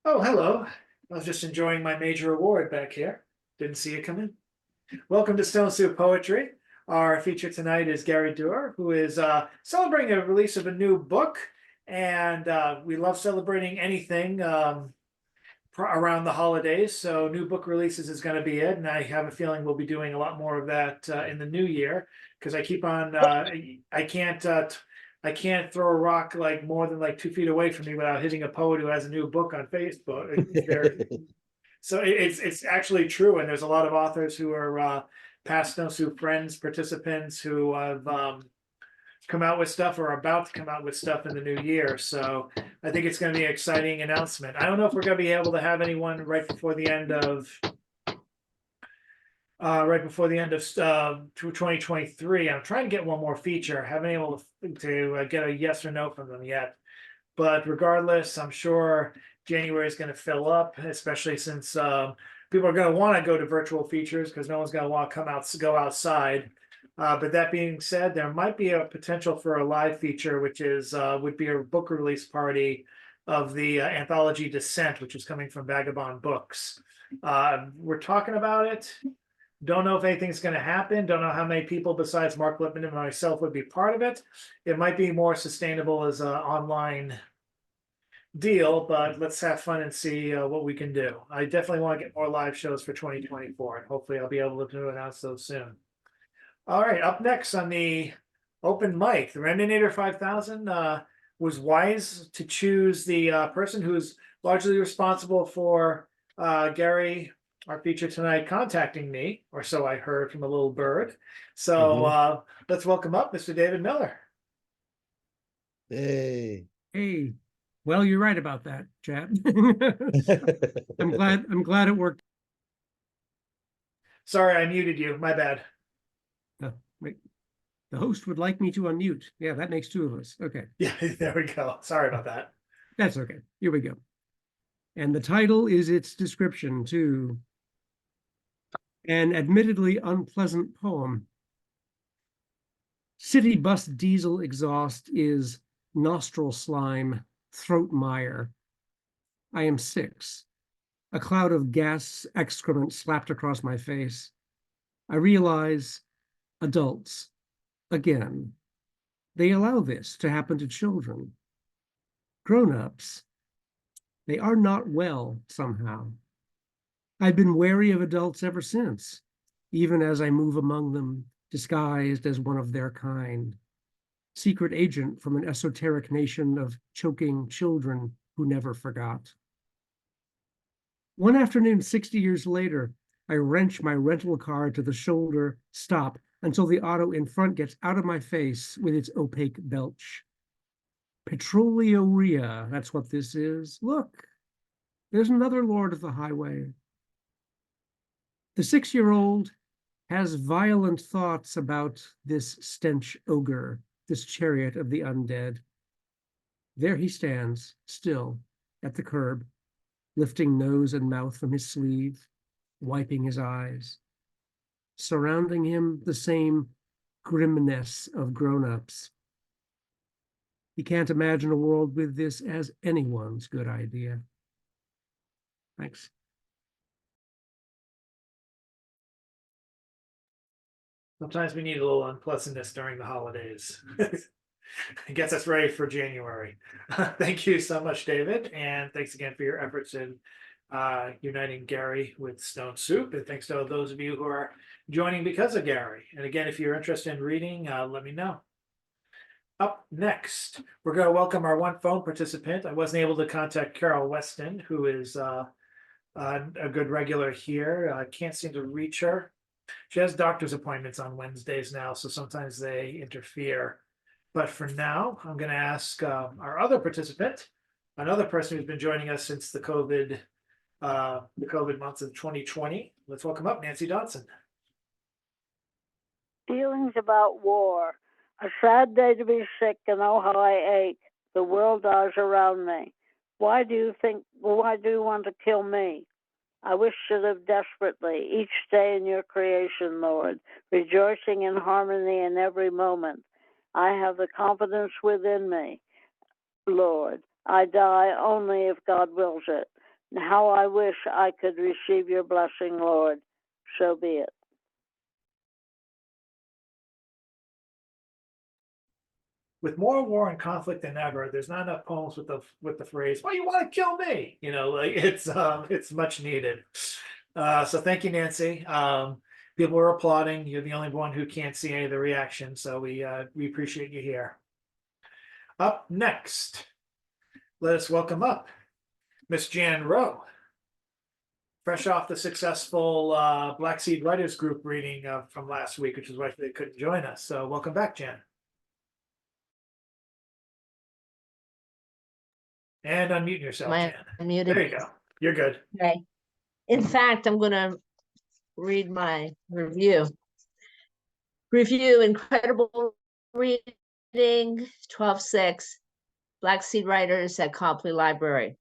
Oh, hello. I was just enjoying my major award back here. Didn't see it come in. Welcome to Stone Soup Poetry. Our feature tonight is Gary Duehr, who is celebrating the release of a new book. And we love celebrating anything around the holidays. So, new book releases is going to be it. And I have a feeling we'll be doing a lot more of that in the new year because I keep on, I can't. I can't throw a rock like more than like 2 feet away from me without hitting a poet who has a new book on Facebook. So it's actually true, and there's a lot of authors who are past No Soup friends, participants who have come out with stuff or are about to come out with stuff in the new year. So I think it's going to be an exciting announcement. I don't know if we're going to be able to have anyone right before the end of 2023. I'm trying to get one more feature. I haven't been able to get a yes or no from them yet. But regardless, I'm sure January is going to fill up, especially since people are going to want to go to virtual features because no one's going to want to go outside. But that being said, there might be a potential for a live feature, which is would be a book release party of the anthology Descent, which is coming from Vagabond Books. We're talking about it. Don't know if anything's going to happen. Don't know how many people besides Mark Lipman and myself would be part of it. It might be more sustainable as an online deal, but let's have fun and see what we can do. I definitely want to get more live shows for 2024, and hopefully I'll be able to announce those soon. All right, up next on the open mic, the Remdinator 5000 was wise to choose the person who's largely responsible for Gary, our feature tonight, contacting me, or so I heard from a little bird. So let's welcome up Mr. David Miller. Hey. Hey, well, you're right about that, Chad. I'm glad it worked. Sorry, I muted you. My bad. Wait, the host would like me to unmute. Yeah, that makes two of us. Okay. Yeah, there we go. Sorry about that. That's okay. Here we go. And the title is its description too. An admittedly unpleasant poem. City bus diesel exhaust is nostril slime, throat mire. I am 6. A cloud of gas excrement slapped across my face. I realize adults, again, they allow this to happen to children. Grown-ups, they are not well somehow. I've been wary of adults ever since, even as I move among them, disguised as one of their kind. Secret agent from an esoteric nation of choking children who never forgot. One afternoon, 60 years later, I wrench my rental car to the shoulder stop until the auto in front gets out of my face with its opaque belch. Petroleuria, that's what this is. Look, there's another lord of the highway. The 6-year-old has violent thoughts about this stench ogre, this chariot of the undead. There he stands, still, at the curb, lifting nose and mouth from his sleeve, wiping his eyes. Surrounding him, the same grimness of grown-ups. He can't imagine a world with this as anyone's good idea. Thanks. Sometimes we need a little unpleasantness during the holidays. It gets us ready for January. Thank you so much, David. And thanks again for your efforts in uniting Gary with Stone Soup. And thanks to those of you who are joining because of Gary. And again, if you're interested in reading, let me know. Up next, we're going to welcome our one phone participant. I wasn't able to contact Carol Weston, who is a good regular here. I can't seem to reach her. She has doctor's appointments on Wednesdays now, so sometimes they interfere. But for now, I'm going to ask our other participant, another person who's been joining us since the COVID months of 2020. Let's welcome up Nancy Dodson. Feelings about war. A sad day to be sick, and oh how I ache. The world dies around me. Why do you want to kill me? I wish to live desperately each day in your creation, Lord, rejoicing in harmony in every moment. I have the confidence within me, Lord. I die only if God wills it. How I wish I could receive your blessing, Lord. So be it. With more war and conflict than ever, there's not enough poems with the phrase "Well, you want to kill me?" You know, like it's much needed. So thank you, Nancy. People are applauding. You're the only one who can't see any of the reaction, so we appreciate you here. Up next, let us welcome up Miss Jan Rowe, fresh off the successful Black Seed Writers Group reading from last week, which is why they couldn't join us. So welcome back, Jan. And unmute yourself, Am I Jan. unmuted? There you go. You're good. Okay. In fact, I'm going to read my review. Review, incredible reading, 12-6, Black Seed Writers at Copley Library.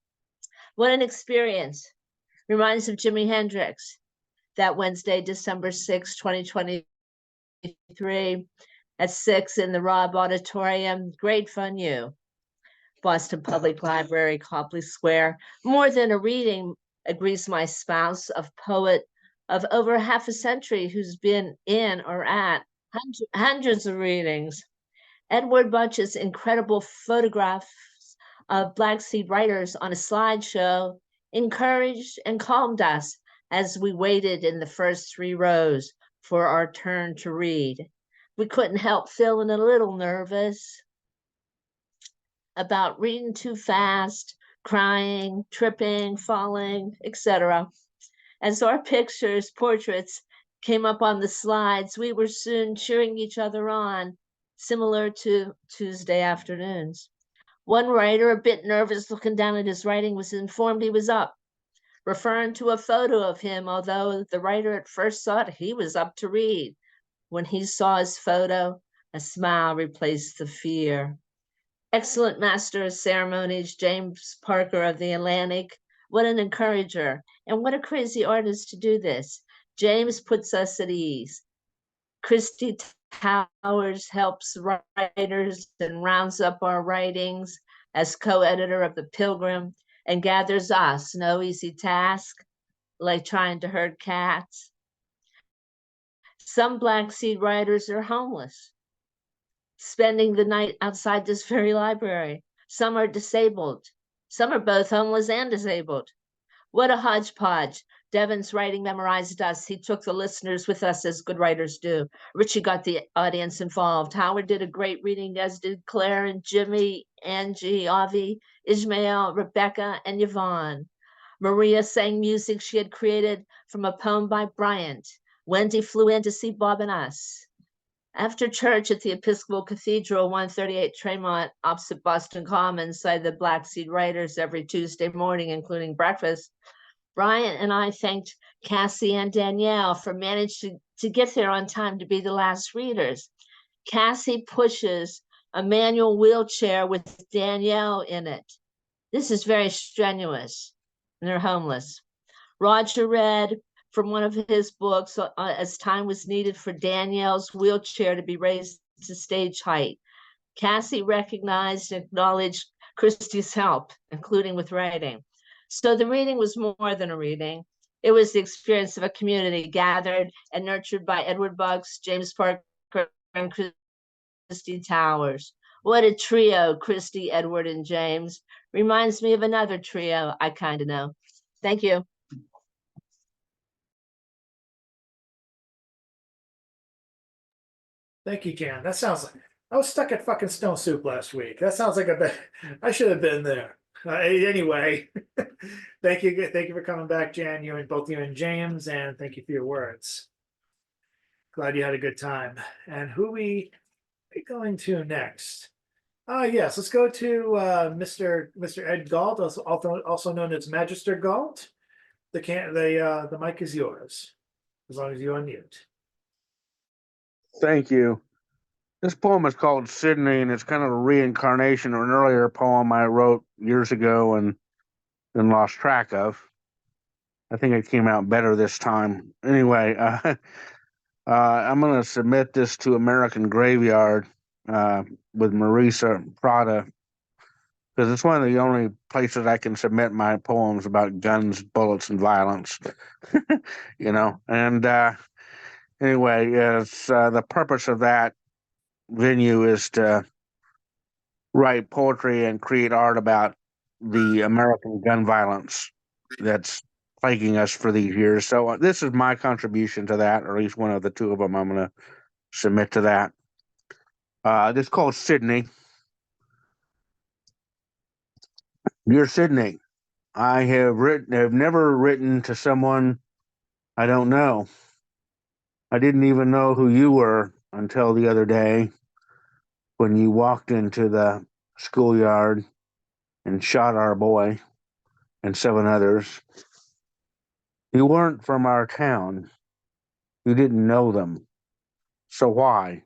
What an experience. Reminds of Jimi Hendrix. That Wednesday, December 6, 2023, at 6 in the Robb Auditorium. Great fun, you. Boston Public Library, Copley Square. More than a reading, agrees my spouse, of poet of over half a century who's been in or at hundreds of readings. Edward Bunch's incredible photographs of Black Seed Writers on a slideshow encouraged and calmed us as we waited in the first 3 rows for our turn to read. We couldn't help feeling a little nervous about reading too fast, crying, tripping, falling, etc. As our pictures, portraits came up on the slides, we were soon cheering each other on, similar to Tuesday afternoons. One writer, a bit nervous looking down at his writing, was informed he was up, referring to a photo of him, although the writer at first thought he was up to read. When he saw his photo, a smile replaced the fear. Excellent master of ceremonies, James Parker of the Atlantic. What an encourager, and what a crazy artist to do this. James puts us at ease. Christy Towers helps writers and rounds up our writings as co-editor of The Pilgrim and gathers us, no easy task, like trying to herd cats. Some Black Seed writers are homeless, spending the night outside this very library. Some are disabled. Some are both homeless and disabled. What a hodgepodge. Devin's writing memorized us. He took the listeners with us as good writers do. Richie got the audience involved. Howard did a great reading, as did Claire and Jimmy, Angie, Avi, Ishmael, Rebecca, and Yvonne. Maria sang music she had created from a poem by Bryant. Wendy flew in to see Bob and us. After church at the Episcopal Cathedral, 138 Tremont, opposite Boston Commons, cited the Black Seed Writers every Tuesday morning, including breakfast. Brian and I thanked Cassie and Danielle for managing to get there on time to be the last readers. Cassie pushes a manual wheelchair with Danielle in it. This is very strenuous, and they're homeless. Roger read from one of his books as time was needed for Danielle's wheelchair to be raised to stage height. Cassie recognized and acknowledged Christie's help, including with writing. So the reading was more than a reading. It was the experience of a community gathered and nurtured by Edward Bucks, James Parker, and Christy Towers. What a trio, Christy, Edward, and James. Reminds me of another trio I kind of know. Thank you. Thank you, Jan. That sounds like I was stuck at fucking Stone Soup last week. That sounds like I should have been there. Anyway, thank you for coming back, Jan. Both you and James, and thank you for your words. Glad you had a good time. And who we going to next? Yes, let's go to Mr. Ed Galt, also known as Magister Galt. The mic is yours, as long as you unmute. Thank you. This poem is called Sydney, and it's kind of a reincarnation of an earlier poem I wrote years ago and then lost track of. I think it came out better this time. Anyway, I'm going to submit this to American Graveyard with Marisa Prada because it's one of the only places I can submit my poems about guns, bullets, and violence. You know, and anyway, it's the purpose of that venue is to write poetry and create art about the American gun violence that's plaguing us for these years. So this is my contribution to that, or at least one of the two of them I'm going to submit to that. This is called Sydney. Dear Sydney, I have never written to someone I don't know. I didn't even know who you were until the other day when you walked into the schoolyard and shot our boy and 7 others. You weren't from our town. You didn't know them. So why?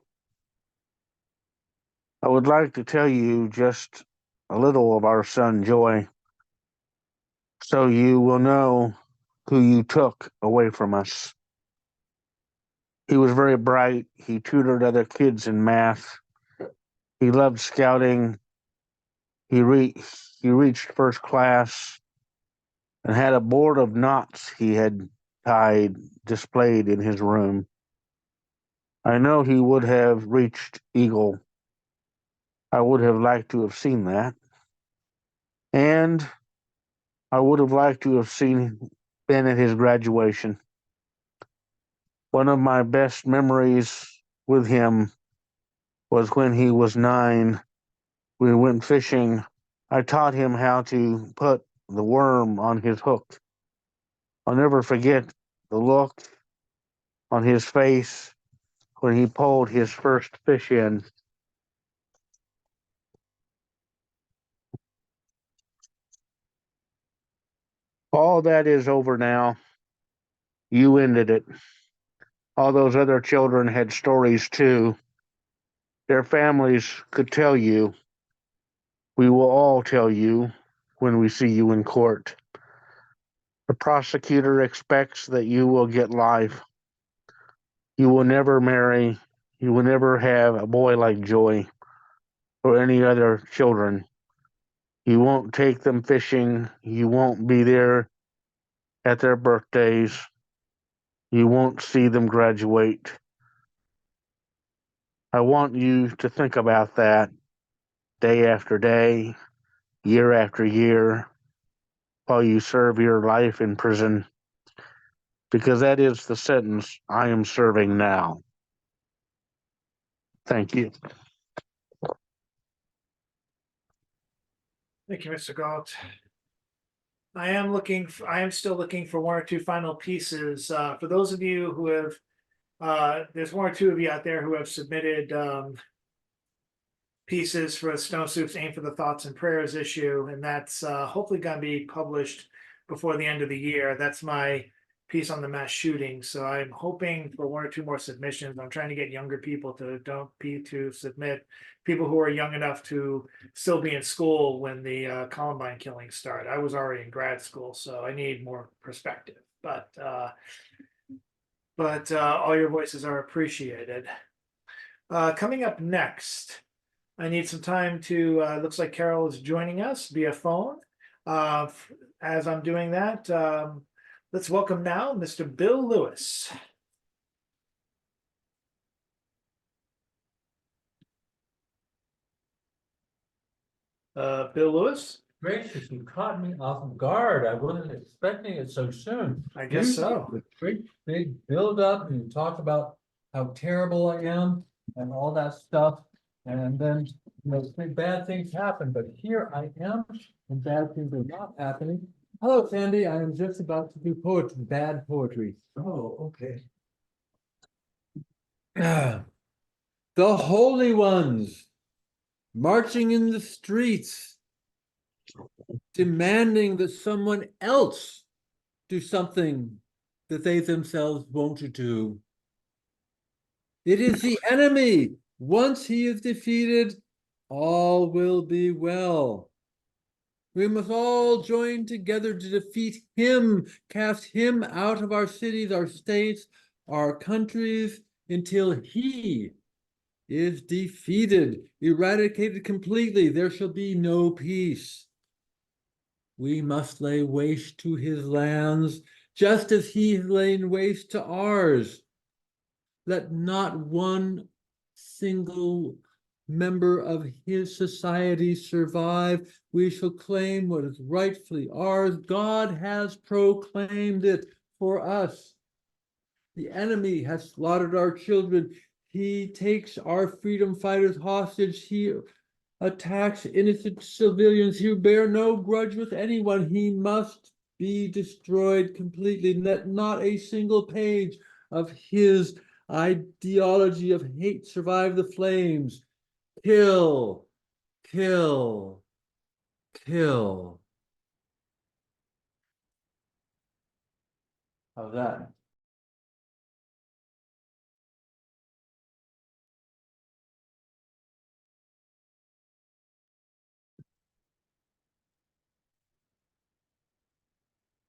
I would like to tell you just a little of our son Joy, so you will know who you took away from us. He was very bright. He tutored other kids in math. He loved scouting. He reached first class and had a board of knots he had tied displayed in his room. I know he would have reached Eagle. I would have liked to have seen that. And I would have liked to have been at his graduation. One of my best memories with him was when he was 9. We went fishing. I taught him how to put the worm on his hook. I'll never forget the look on his face when he pulled his first fish in. All that is over now. You ended it. All those other children had stories too. Their families could tell you. We will all tell you when we see you in court. The prosecutor expects that you will get life. You will never marry. You will never have a boy like Joy or any other children. You won't take them fishing. You won't be there at their birthdays. You won't see them graduate. I want you to think about that day after day, year after year, while you serve your life in prison, because that is the sentence I am serving now. Thank you. Thank you, Mr. Galt. I am still looking for 1 or 2 final pieces. For those of you who have, there's 1 or 2 of you out there who have submitted pieces for Snow Soup's Aim for the Thoughts and Prayers issue, and that's hopefully going to be published before the end of the year. That's my piece on the mass shooting. So I'm hoping for 1 or 2 more submissions. I'm trying to get younger people to submit, people who are young enough to still be in school when the Columbine killings start. I was already in grad school, so I need more perspective. But all your voices are appreciated. Coming up next, I need some time to, looks like Carol is joining us via phone. As I'm doing that, let's welcome now Mr. Bill Lewis. Bill Lewis? Gracious, you caught me off guard. I wasn't expecting it so soon. I guess so. The great big build up and you talk about how terrible I am and all that stuff. And then, bad things happen, but here I am and bad things are not happening. Hello, Sandy. I am just about to do poetry, bad poetry. Oh, okay. The holy ones marching in the streets, demanding that someone else do something that they themselves won't do. It is the enemy. Once he is defeated, all will be well. We must all join together to defeat him, cast him out of our cities, our states, our countries, until he is defeated, eradicated completely. There shall be no peace. We must lay waste to his lands, just as he has lain waste to ours. Let not one single member of his society survive. We shall claim what is rightfully ours. God has proclaimed it for us. The enemy has slaughtered our children. He takes our freedom fighters hostage. He attacks innocent civilians who bear no grudge with anyone. He must be destroyed completely. Let not a single page of his ideology of hate survive the flames. Kill, kill, kill. How's that?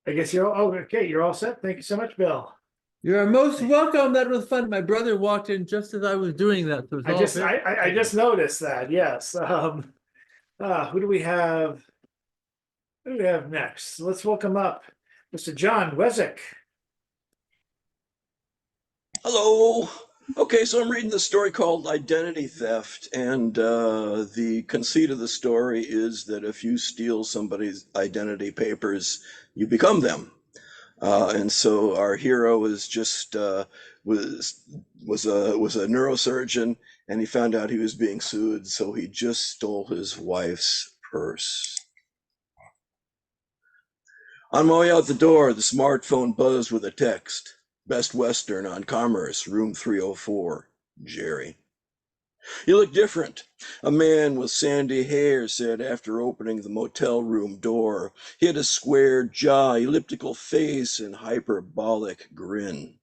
I guess you're all, oh, okay. You're all set. Thank you so much, Bill. You're most welcome. That was fun. My brother walked in just as I was doing that. So it's all I just noticed that. Yes. Who do we have? Who do we have next? Let's welcome up Mr. John Wezek. Hello. Okay, so I'm reading the story called Identity Theft, and the conceit of the story is that if you steal somebody's identity papers, you become them. And so our hero is just was a neurosurgeon, and he found out he was being sued, so he just stole his wife's purse. On my way out the door, the smartphone buzzed with a text. Best Western on Commerce, room 304, Jerry. You look different, a man with sandy hair said after opening the motel room door. He had a square jaw, elliptical face, and hyperbolic grin.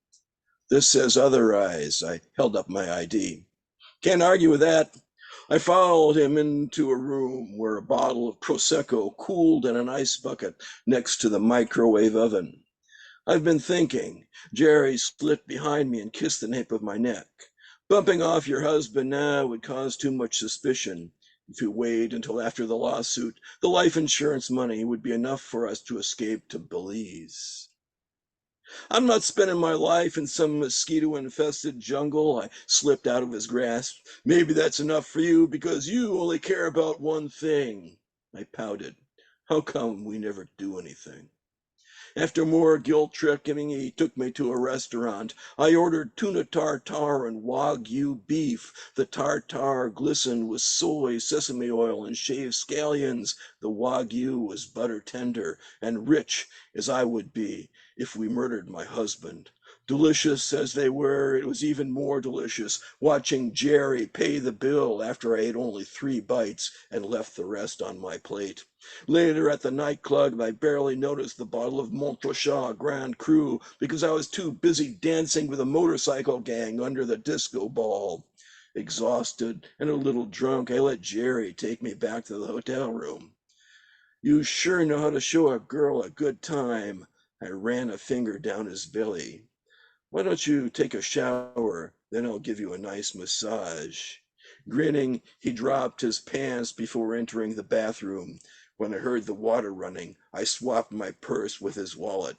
This says otherwise. I held up my ID. Can't argue with that. I followed him into a room where a bottle of Prosecco cooled in an ice bucket next to the microwave oven. I've been thinking. Jerry slipped behind me and kissed the nape of my neck. Bumping off your husband now would cause too much suspicion. If we wait until after the lawsuit, the life insurance money would be enough for us to escape to Belize. I'm not spending my life in some mosquito-infested jungle. I slipped out of his grasp. Maybe that's enough for you because you only care about one thing. I pouted. How come we never do anything? After more guilt-tripping, he took me to a restaurant. I ordered tuna tartare and Wagyu beef. The tartare glistened with soy, sesame oil, and shaved scallions. The Wagyu was butter tender and rich as I would be if we murdered my husband. Delicious as they were, it was even more delicious watching Jerry pay the bill after I ate only 3 bites and left the rest on my plate. Later at the nightclub, I barely noticed the bottle of Montrachet Grand Cru because I was too busy dancing with a motorcycle gang under the disco ball. Exhausted and a little drunk, I let Jerry take me back to the hotel room. You sure know how to show a girl a good time. I ran a finger down his belly. Why don't you take a shower, then I'll give you a nice massage. Grinning, he dropped his pants before entering the bathroom. When I heard the water running, I swapped my purse with his wallet.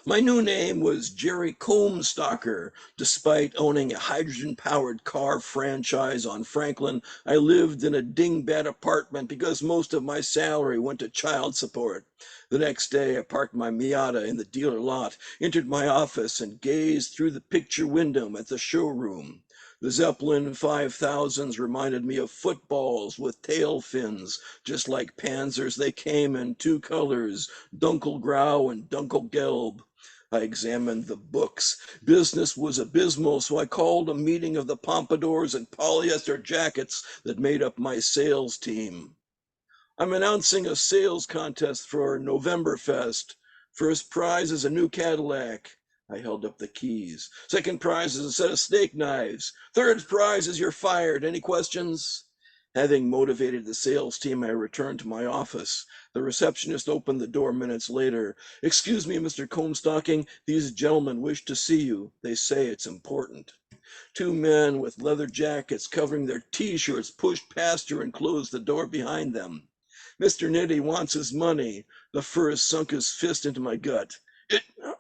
My new name was Jerry Comstocker. Despite owning a hydrogen-powered car franchise on Franklin, I lived in a dingbat apartment because most of my salary went to child support. The next day, I parked my Miata in the dealer lot, entered my office, and gazed through the picture window at the showroom. The Zeppelin 5000s reminded me of footballs with tail fins. Just like Panzers, they came in 2 colors, Dunkelgrau and Dunkelgelb. I examined the books. Business was abysmal, so I called a meeting of the pompadours and polyester jackets that made up my sales team. I'm announcing a sales contest for Novemberfest. First prize is a new Cadillac. I held up the keys. Second prize is a set of steak knives. Third prize is you're fired. Any questions? Having motivated the sales team, I returned to my office. The receptionist opened the door minutes later. Excuse me, Mr. Comstocking, these gentlemen wish to see you. They say it's important. Two men with leather jackets covering their t-shirts pushed past her and closed the door behind them. Mr. Nitty wants his money. The first sunk his fist into my gut.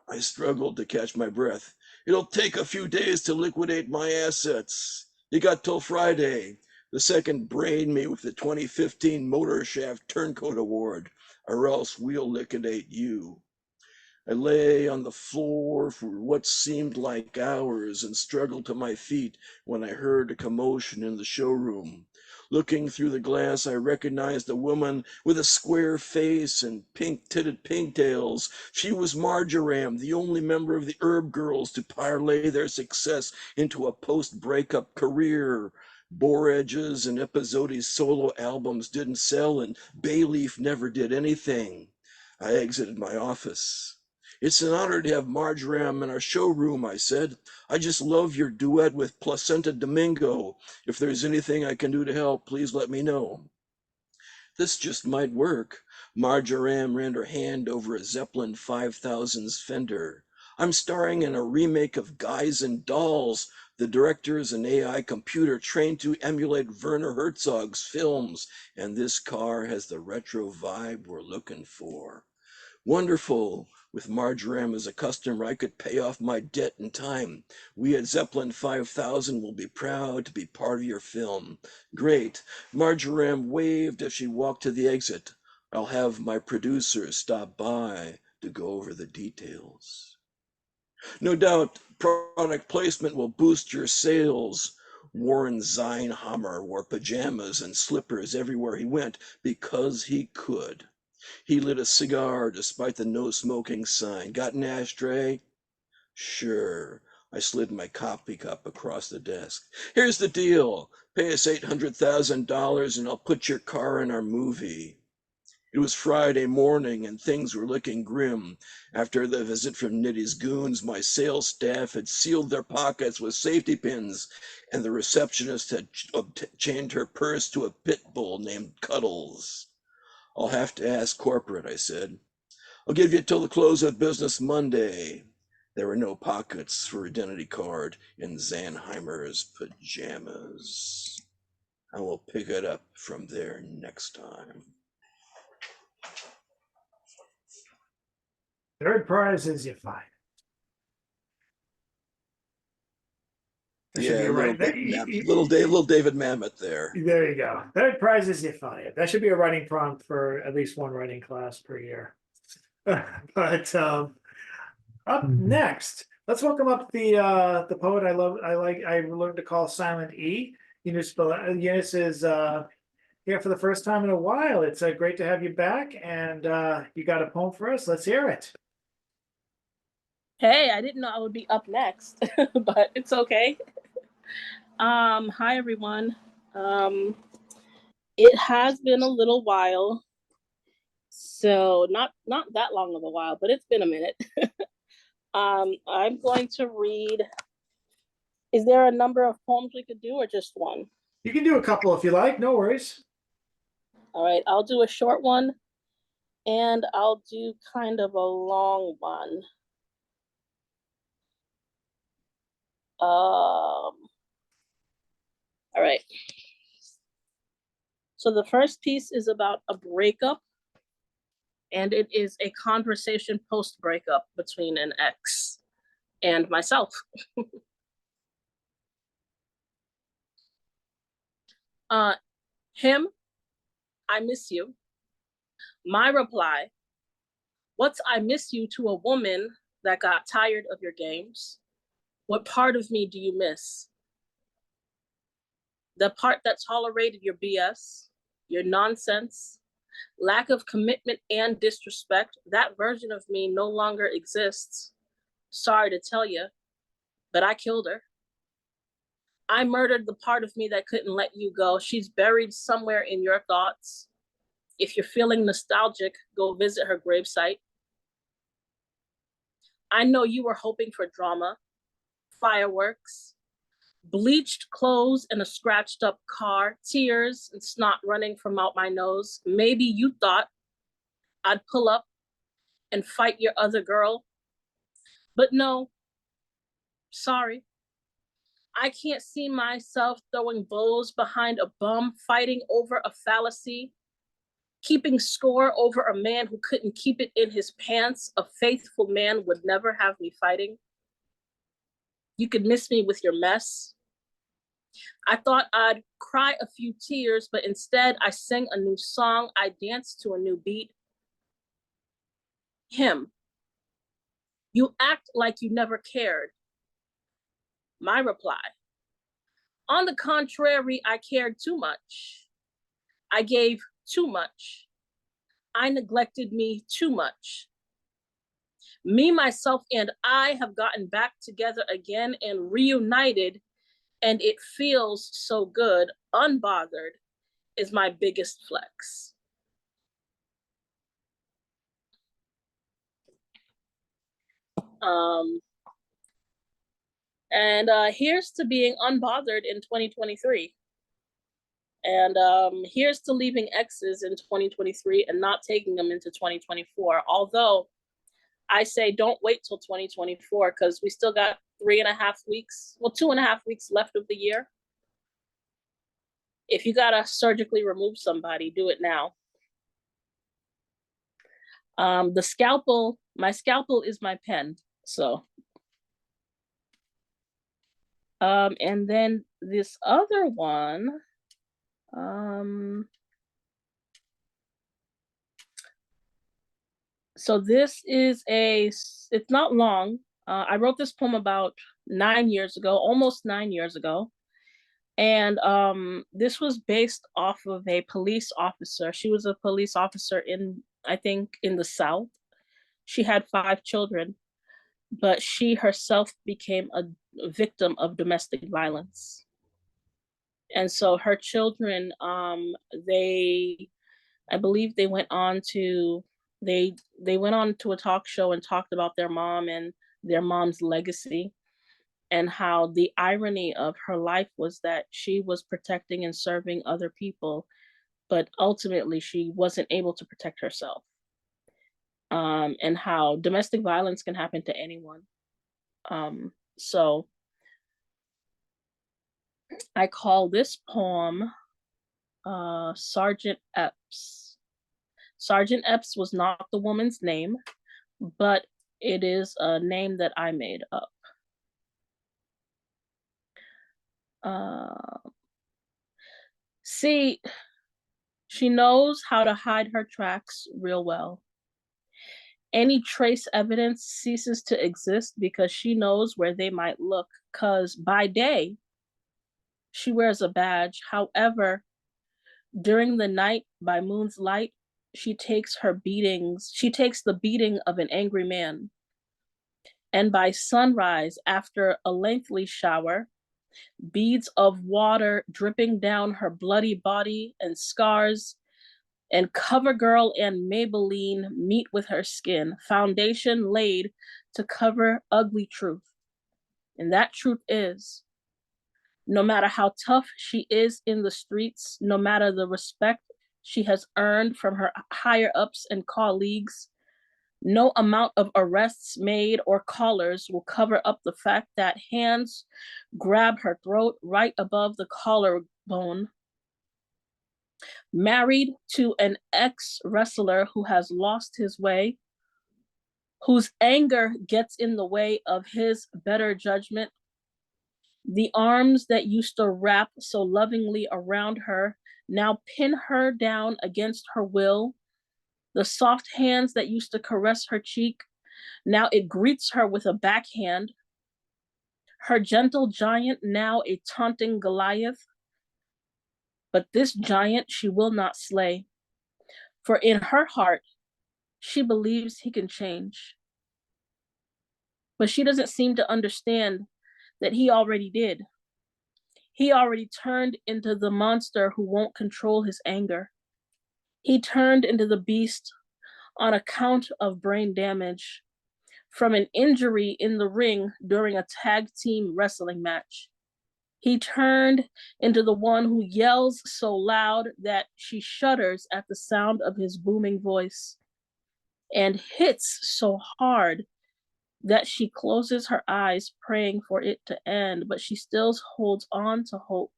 I struggled to catch my breath. It'll take a few days to liquidate my assets. You got till Friday. The second brained me with the 2015 Motor Shaft Turncoat Award, or else we'll liquidate you. I lay on the floor for what seemed like hours and struggled to my feet when I heard a commotion in the showroom. Looking through the glass, I recognized a woman with a square face and pink-titted pigtails. She was Marjoram, the only member of the Herb Girls to parlay their success into a post-breakup career. Bore Edges and Episodi's solo albums didn't sell, and Bayleaf never did anything. I exited my office. It's an honor to have Marjoram in our showroom, I said. I just love your duet with Placenta Domingo. If there's anything I can do to help, please let me know. This just might work. Marjoram ran her hand over a Zeppelin 5000's Fender. I'm starring in a remake of Guys and Dolls. The director is an AI computer trained to emulate Werner Herzog's films, and this car has the retro vibe we're looking for. Wonderful. With Marjoram as a customer, I could pay off my debt in time. We at Zeppelin 5000 will be proud to be part of your film. Great. Marjoram waved as she walked to the exit. I'll have my producer stop by to go over the details. No doubt, product placement will boost your sales. Warren Zeinhammer wore pajamas and slippers everywhere he went because he could. He lit a cigar despite the no smoking sign. Got an ashtray? Sure. I slid my coffee cup across the desk. Here's the deal. Pay us $800,000 and I'll put your car in our movie. It was Friday morning and things were looking grim. After the visit from Nitty's goons, my sales staff had sealed their pockets with safety pins, and the receptionist had chained her purse to a pit bull named Cuddles. I'll have to ask corporate, I said. I'll give you till the close of business Monday. There were no pockets for identity card in Zeinhammer's pajamas. I will pick it up from there next time. Third prize is you find. That should be Yeah, a little writing. little David Mamet there. There you go. Third prize is you find. That should be a writing prompt for at least one writing class per year. But up next, let's welcome up the poet I learned to call Silent E. Eunice is here for the first time in a while. It's great to have you back, and you got a poem for us. Let's hear it. Hey, I didn't know I would be up next, but it's okay. Hi everyone. It has been a little while, so not that long of a while, but it's been a minute. I'm going to read. Is there a number of poems we could do, or just one? You can do a couple if you like. No worries. All right, I'll do a short one, and I'll do kind of a long one. All right. So the first piece is about a breakup, and it is a conversation post-breakup between an ex and myself. Him, I miss you. My reply, what's I miss you to a woman that got tired of your games? What part of me do you miss? The part that tolerated your BS, your nonsense, lack of commitment and disrespect. That version of me no longer exists. Sorry to tell you, but I killed her. I murdered the part of me that couldn't let you go. She's buried somewhere in your thoughts. If you're feeling nostalgic, go visit her gravesite. I know you were hoping for drama, fireworks, bleached clothes and a scratched up car, tears and snot running from out my nose. Maybe you thought I'd pull up and fight your other girl. But no, sorry. I can't see myself throwing bows behind a bum, fighting over a fallacy, keeping score over a man who couldn't keep it in his pants. A faithful man would never have me fighting. You could miss me with your mess. I thought I'd cry a few tears, but instead I sang a new song. I danced to a new beat. Him. You act like you never cared. My reply. On the contrary, I cared too much. I gave too much. I neglected me too much. Me, myself, and I have gotten back together again and reunited, and it feels so good. Unbothered is my biggest flex. And here's to being unbothered in 2023. And here's to leaving exes in 2023 and not taking them into 2024. Although I say don't wait till 2024 because we still got 3.5 weeks, well, 2.5 weeks left of the year. If you gotta surgically remove somebody, do it now. The scalpel, my scalpel is my pen, so. And then this other one, so this is it's not long. I wrote this poem about 9 years ago, almost 9 years ago. And this was based off of a police officer. She was a police officer in, I think, in the South. She had 5 children, but she herself became a victim of domestic violence. And so her children, I believe they went on to, they went on to a talk show and talked about their mom and their mom's legacy, and how the irony of her life was that she was protecting and serving other people, but ultimately she wasn't able to protect herself. And how domestic violence can happen to anyone. So I call this poem Sergeant Epps. Sergeant Epps was not the woman's name, but it is a name that I made up. See, she knows how to hide her tracks real well. Any trace evidence ceases to exist because she knows where they might look, because by day, she wears a badge. However, during the night, by moon's light, she takes the beating of an angry man. And by sunrise, after a lengthy shower, beads of water dripping down her bloody body and scars, and CoverGirl and Maybelline meet with her skin, foundation laid to cover ugly truth. And that truth is, no matter how tough she is in the streets, no matter the respect she has earned from her higher ups and colleagues, no amount of arrests made or collars will cover up the fact that hands grab her throat right above the collarbone. Married to an ex-wrestler who has lost his way, whose anger gets in the way of his better judgment. The arms that used to wrap so lovingly around her now pin her down against her will. The soft hands that used to caress her cheek, now it greets her with a backhand. Her gentle giant, now a taunting Goliath. But this giant she will not slay, for in her heart, she believes he can change. But she doesn't seem to understand that he already did. He already turned into the monster who won't control his anger. He turned into the beast on account of brain damage from an injury in the ring during a tag team wrestling match. He turned into the one who yells so loud that she shudders at the sound of his booming voice, and hits so hard that she closes her eyes praying for it to end, but she still holds on to hope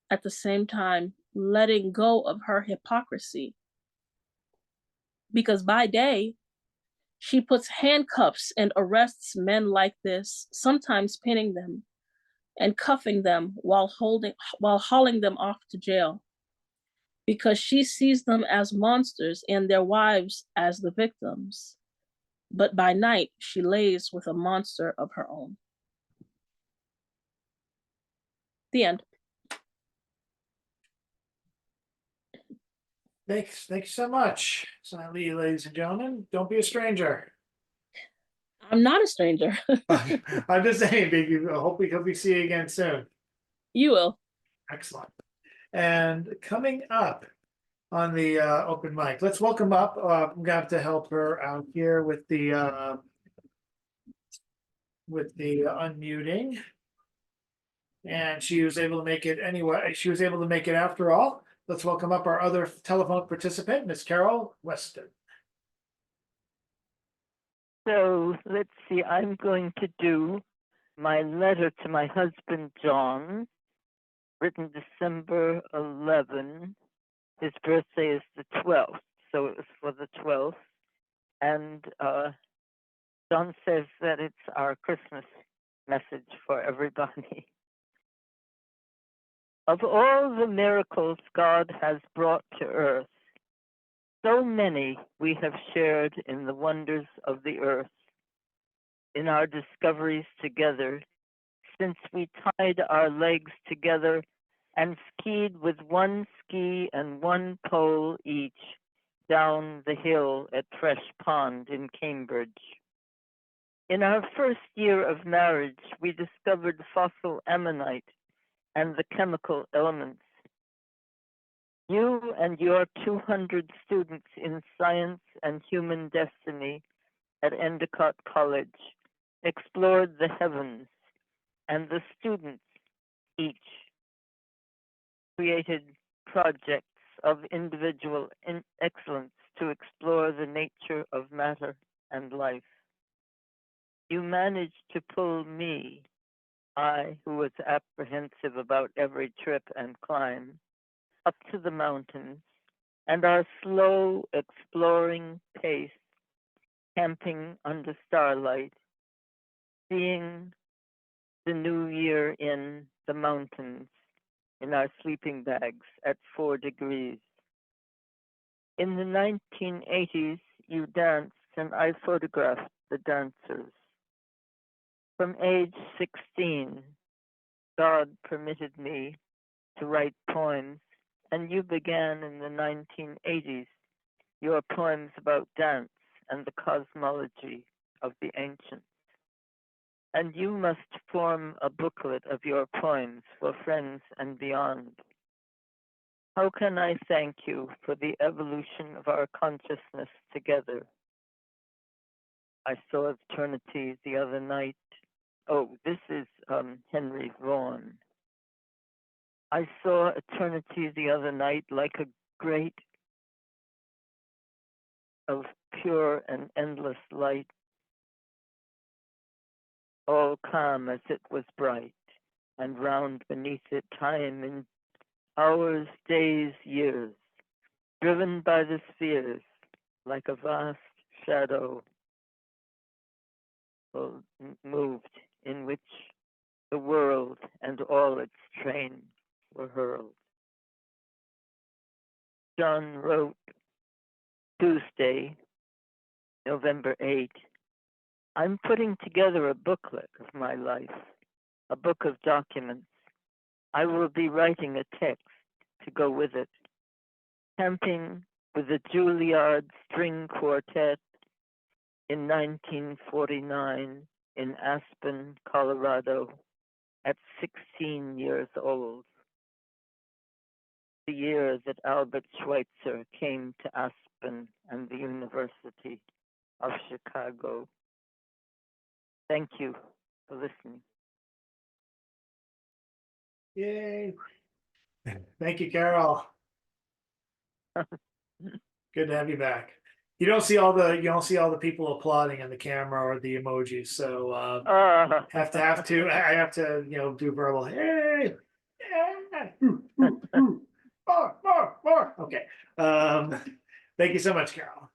at the same time, letting go of her hypocrisy. Because by day, she puts handcuffs and arrests men like this, sometimes pinning them and cuffing them while hauling them off to jail. Because she sees them as monsters and their wives as the victims. But by night, she lays with a monster of her own. The end. Thanks so much. So, ladies and gentlemen, don't be a stranger. I'm not a stranger. I'm just saying, I hope we see you again soon. You will. Excellent. And coming up on the open mic, let's welcome up. I'm gonna have to help her out here with the unmuting. And she was able to make it anyway. She was able to make it after all. Let's welcome up our other telephone participant, Miss Carol Weston. So let's see, I'm going to do my letter to my husband, John, written December 11. His birthday is the 12th, so it was for the 12th. And John says that it's our Christmas message for everybody. Of all the miracles God has brought to earth, so many we have shared in the wonders of the earth, in our discoveries together, since we tied our legs together and skied with one ski and one pole each down the hill at Fresh Pond in Cambridge. In our first year of marriage, we discovered fossil ammonite and the chemical elements. You and your 200 students in science and human destiny at Endicott College explored the heavens, and the students each created projects of individual excellence to explore the nature of matter and life. You managed to pull me, I who was apprehensive about every trip and climb, up to the mountains, and our slow exploring pace, camping under starlight, seeing the new year in the mountains in our sleeping bags at 4 degrees. In the 1980s, you danced and I photographed the dancers. From age 16, God permitted me to write poems, and you began in the 1980s your poems about dance and the cosmology of the ancients. And you must form a booklet of your poems for friends and beyond. How can I thank you for the evolution of our consciousness together? I saw eternity the other night. Oh, this is Henry Vaughan. I saw eternity the other night like a great of pure and endless light, all calm as it was bright, and round beneath it time in hours, days, years, driven by the spheres like a vast shadow moved in which the world and all its train were hurled. John wrote Tuesday, November 8, I'm putting together a booklet of my life, a book of documents. I will be writing a text to go with it. Camping with the Juilliard String Quartet in 1949 in Aspen, Colorado, at 16 years old. The year that Albert Schweitzer came to Aspen and the University of Chicago. Thank you for listening. Yay. Thank you, Carol. Good to have you back. you don't see all the people applauding in the camera or the emojis. So have to I have to do verbal. Hey, yeah, more. Okay. Thank you so much, Carol.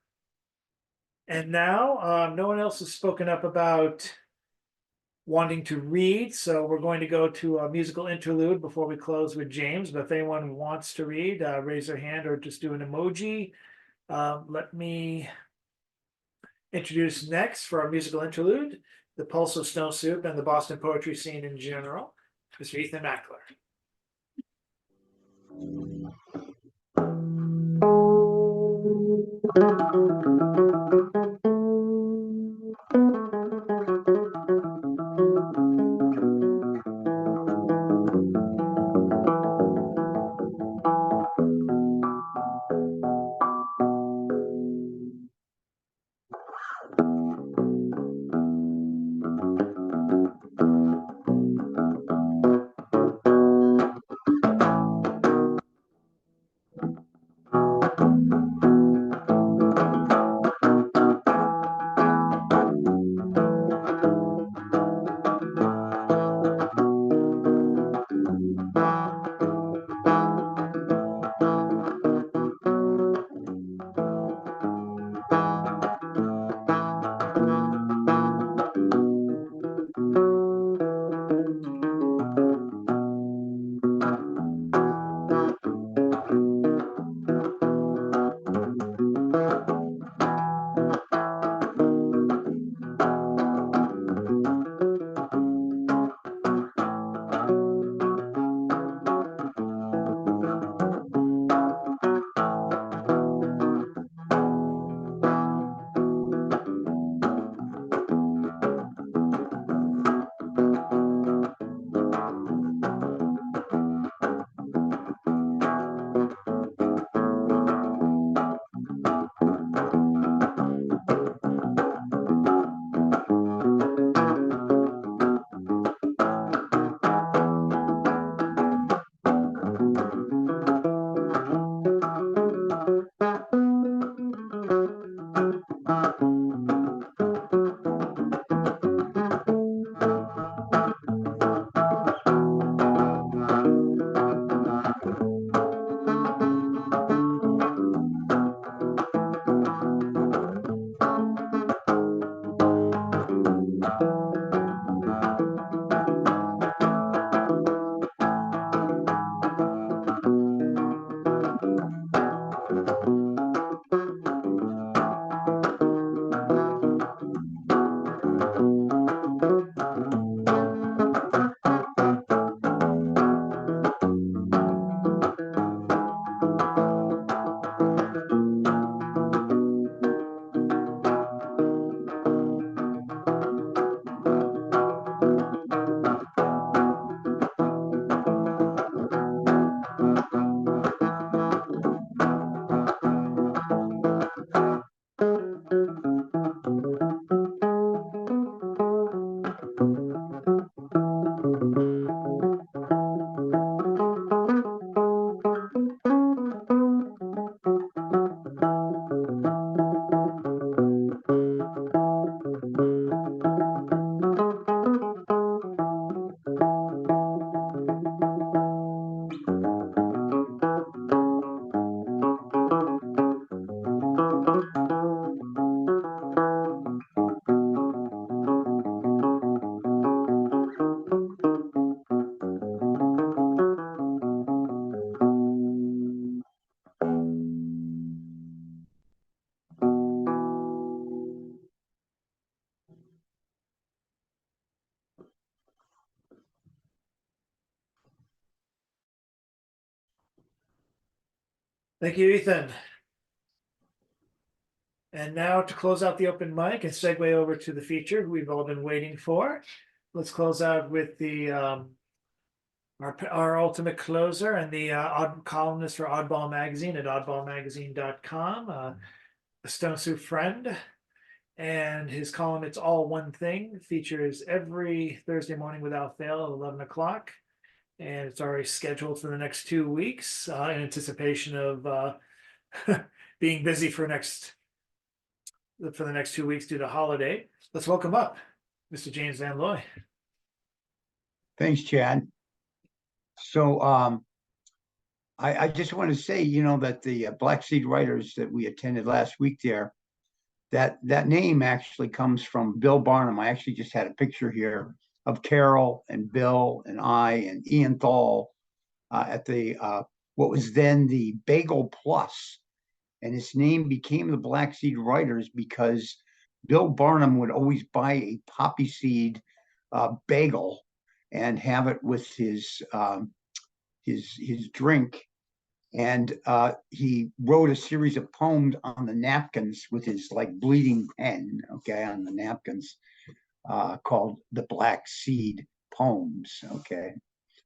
And now no one else has spoken up about wanting to read, so we're going to go to a musical interlude before we close with James. But if anyone wants to read, raise their hand or just do an emoji. Let me introduce next for our musical interlude, the pulse of Snow Soup and the Boston poetry scene in general, Mr. Ethan Mackler. Thank you, Ethan. And now to close out the open mic and segue over to the feature who we've all been waiting for. Let's close out with the our ultimate closer and the odd columnist for Oddball Magazine at oddballmagazine.com, a Stone Soup friend. And his column, It's All One Thing, features every Thursday morning without fail at 11 o'clock. And it's already scheduled for the next 2 weeks in anticipation of being busy for next for the next 2 weeks due to holiday. Let's welcome up Mr. James Van Loy. Thanks, Chad. So I just want to say, that the Black Seed Writers that we attended last week there, that name actually comes from Bill Barnum. I actually just had a picture here of Carol and Bill and I and Ian Thal at the what was then the Bagel Plus. And its name became the Black Seed Writers because Bill Barnum would always buy a poppy seed bagel and have it with his drink. And he wrote a series of poems on the napkins with his like bleeding pen, okay, on the napkins, called the Black Seed Poems, okay.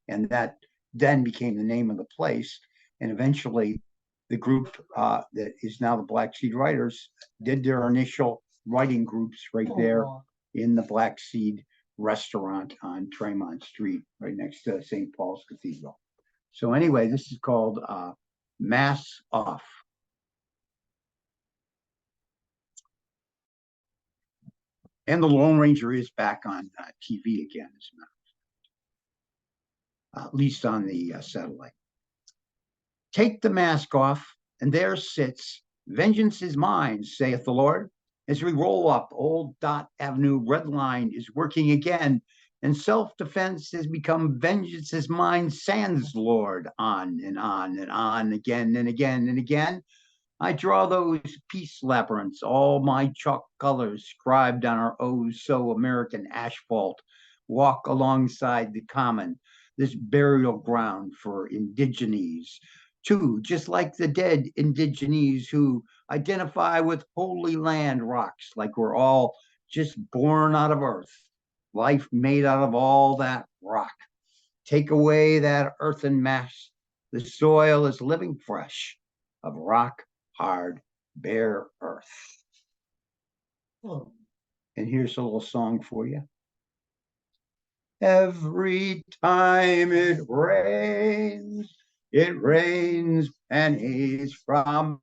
And that then became the name of the place. And eventually the group that is now the Black Seed Writers did their initial writing groups right there in the Black Seed restaurant on Tremont Street, right next to St. Paul's Cathedral. So anyway, this is called Mass Off. And the Lone Ranger is back on TV again, as a matter of fact. At least on the satellite. Take the mask off, and there sits, vengeance is mine, saith the Lord. As we roll up Old Dot Avenue, red line is working again, and self-defense has become vengeance is mine, sans Lord, on and on and on, again and again and again. I draw those peace labyrinths, all my chalk colors scribed on our oh so American asphalt, walk alongside the common, this burial ground for indigenes, too, just like the dead indigenes who identify with holy land rocks, like we're all just born out of earth, life made out of all that rock. Take away that earthen mass, the soil is living fresh of rock, hard, bare earth. And here's a little song for you. Every time it rains pennies from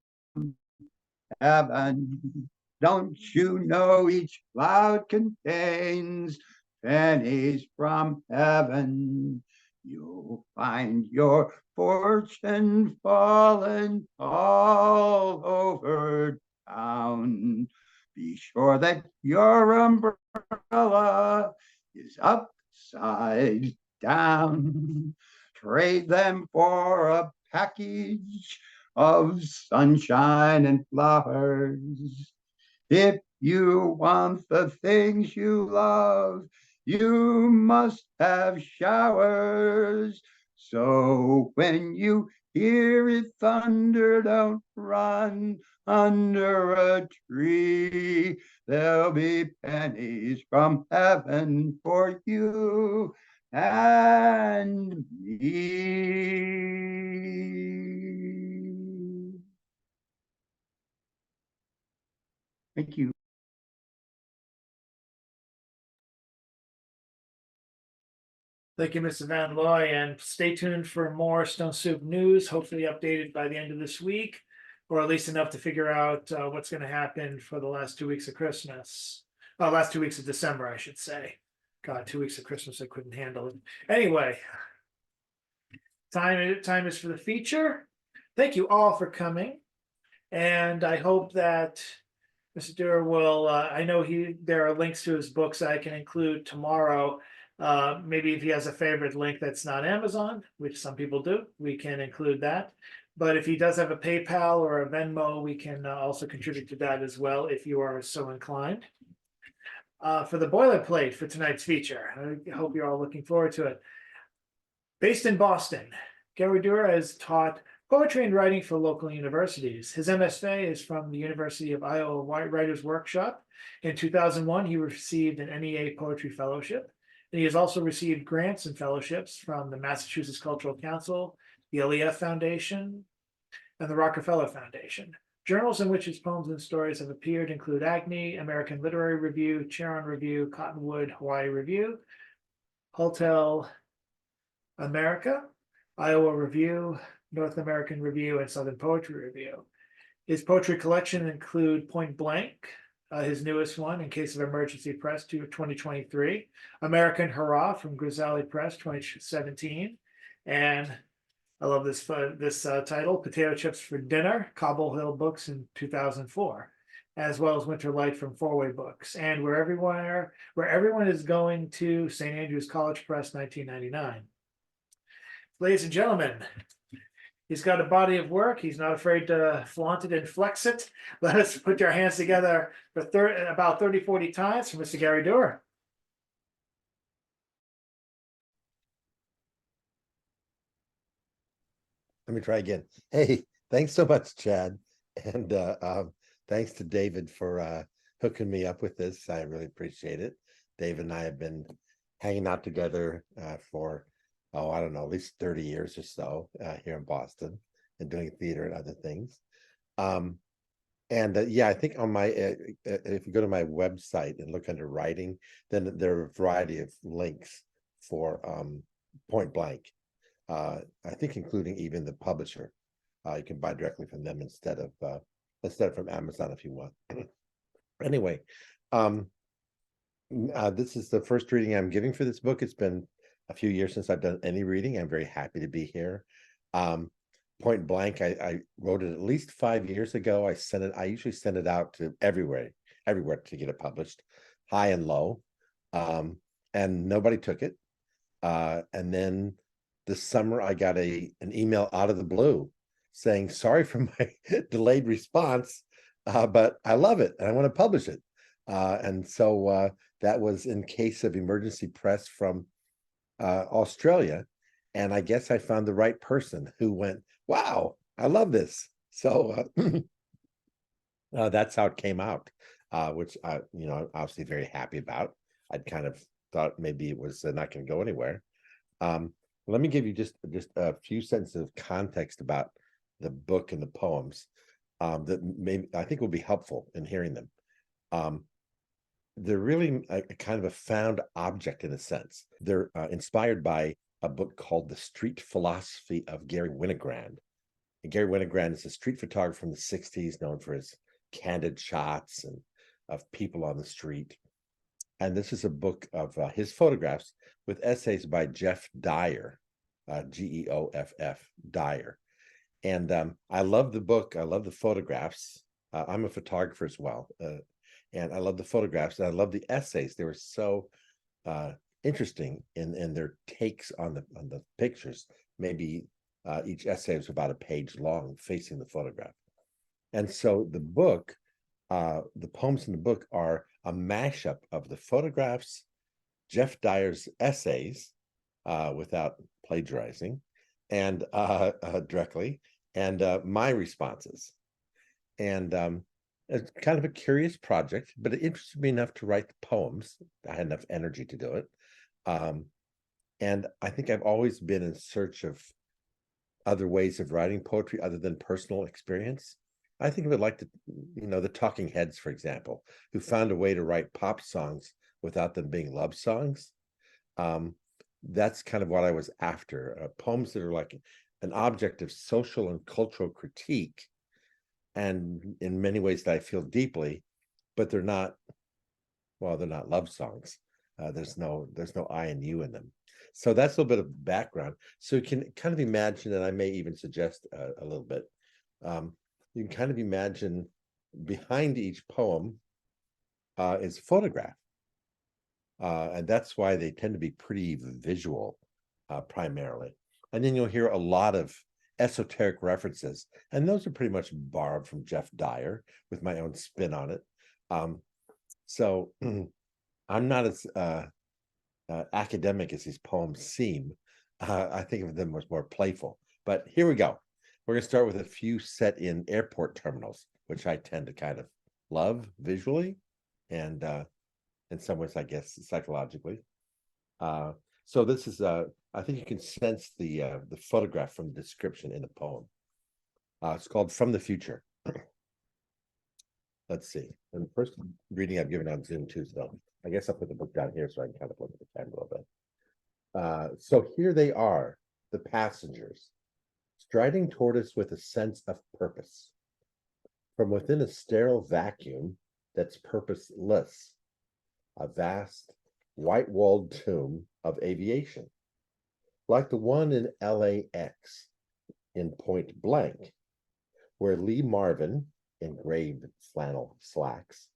heaven. Don't you know each cloud contains pennies from heaven? You'll find your fortune falling all over town. Be sure that your umbrella is upside down. Trade them for a package of sunshine and flowers. If you want the things you love, you must have showers. So when you hear it thunder, don't run under a tree. There'll be pennies from heaven for you and me. Thank you. Thank you, Mr. Van Loy, and stay tuned for more Stone Soup news, hopefully updated by the end of this week, or at least enough to figure out what's going to happen for the last 2 weeks of Christmas. Last 2 weeks of December, I should say. God, 2 weeks of Christmas, I couldn't handle it. Anyway, time is for the feature. Thank you all for coming, and I hope that Mr. Duehr will. I know there are links to his books I can include tomorrow. Maybe if he has a favorite link that's not Amazon, which some people do, we can include that. But if he does have a PayPal or a Venmo, we can also contribute to that as well if you are so inclined. For the boilerplate for tonight's feature, I hope you're all looking forward to it. Based in Boston, Gary Duehr has taught poetry and writing for local universities. His MFA is from the University of Iowa Writers Workshop. In 2001, he received an NEA Poetry Fellowship. And he has also received grants and fellowships from the Massachusetts Cultural Council, the LEF Foundation, and the Rockefeller Foundation. Journals in which his poems and stories have appeared include Agni, American Literary Review, Charon Review, Cottonwood, Hawaii Review, Hotel America, Iowa Review, North American Review, and Southern Poetry Review. His poetry collection include Point Blank, his newest one, In Case of Emergency Press, 2023. American Hurrah from Grizzly Press, 2017. And I love this title, Potato Chips for Dinner, Cobble Hill Books in 2004, as well as Winter Light from Four Way Books, and Where Everyone is Going to, St. Andrews College Press, 1999. Ladies and gentlemen, he's got a body of work. He's not afraid to flaunt it and flex it. Let us put our hands together for about 30, 40 times for Mr. Gary Duehr. Let me try again. Hey, thanks so much, Chad. And thanks to David for hooking me up with this. I really appreciate it. Dave and I have been hanging out together for, I don't know, at least 30 years or so here in Boston and doing theater and other things. Yeah, I think on my, if you go to my website and look under writing, then there are a variety of links for Point Blank. I think including even the publisher. You can buy directly from them instead of from Amazon if you want. Anyway, this is the first reading I'm giving for this book. It's been a few years since I've done any reading. I'm very happy to be here. Point Blank, I wrote it at least 5 years ago. I usually send it out to everywhere to get it published, high and low. And nobody took it. And then this summer, I got an email out of the blue saying, sorry for my delayed response, but I love it and I want to publish it. And so that was In Case of Emergency Press from Australia. And I guess I found the right person who went, wow, I love this. So that's how it came out, which I'm obviously very happy about. I'd kind of thought maybe it was not going to go anywhere. Let me give you just a few sentences of context about the book and the poems that maybe I think will be helpful in hearing them. They're really a kind of a found object in a sense. They're inspired by a book called The Street Philosophy of Gary Winogrand. And Gary Winogrand is a street photographer from the 60s, known for his candid shots and of people on the street. And this is a book of his photographs with essays by Jeff Duehr, Geoff, Duehr. And I love the book. I love the photographs. I'm a photographer as well. And I love the photographs. And I love the essays. They were so interesting in their takes on the pictures. Maybe each essay was about a page long, facing the photograph. And so the book, the poems in the book are a mashup of the photographs, Jeff Duehr's essays, without plagiarizing, and directly, and my responses. And it's kind of a curious project, but it interested me enough to write the poems. I had enough energy to do it. And I think I've always been in search of other ways of writing poetry other than personal experience. I think of it like the Talking Heads, for example, who found a way to write pop songs without them being love songs. That's kind of what I was after, poems that are like an object of social and cultural critique, and in many ways that I feel deeply, but they're not love songs. There's no I and you in them. So that's a little bit of background. So you can kind of imagine, and I may even suggest a little bit, you can kind of imagine behind each poem is a photograph. And that's why they tend to be pretty visual, primarily. And then you'll hear a lot of esoteric references, and those are pretty much borrowed from Jeff Duehr with my own spin on it. So I'm not as academic as these poems seem. I think of them as more playful. But here we go. We're going to start with a few set in airport terminals, which I tend to kind of love visually, and in some ways, I guess, psychologically. So this is, I think you can sense the photograph from the description in the poem. It's called From the Future. Let's see. And the first reading I've given on Zoom too, so I guess I'll put the book down here so I can kind of look at the camera a little bit. So here they are, the passengers, striding toward us with a sense of purpose. From within a sterile vacuum, that's purposeless, a vast white-walled tomb of aviation, like the one in LAX in Point Blank, where Lee Marvin, in gray flannel slacks,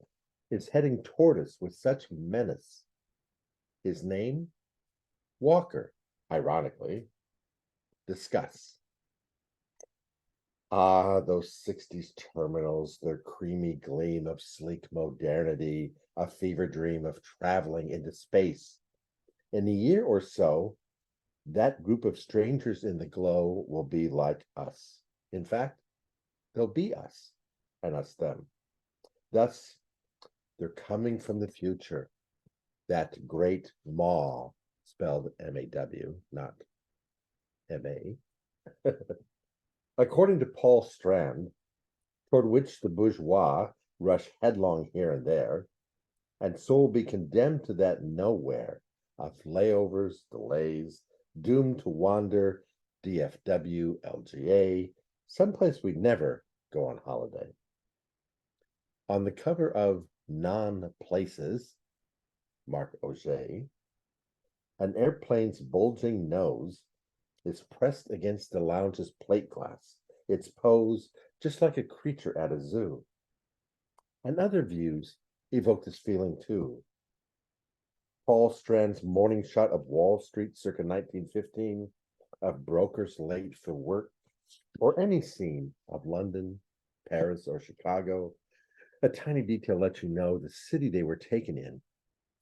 is heading toward us with such menace. His name? Walker, ironically. Discuss. Ah, those 60s terminals, their creamy gleam of sleek modernity, a fever dream of traveling into space. In a year or so, that group of strangers in the glow will be like us. In fact, they'll be us, and us them. Thus, they're coming from the future. That great maw, spelled M-A-W, not M-A. According to Paul Strand, toward which the bourgeois rush headlong here and there, and so will be condemned to that nowhere of layovers, delays, doomed to wander DFW, LGA, someplace we'd never go on holiday. On the cover of Non-Places, Marc Auger, an airplane's bulging nose is pressed against the lounge's plate glass, its pose just like a creature at a zoo. And other views evoke this feeling too. Paul Strand's morning shot of Wall Street circa 1915, of brokers late for work, or any scene of London, Paris, or Chicago. A tiny detail lets you know the city they were taken in.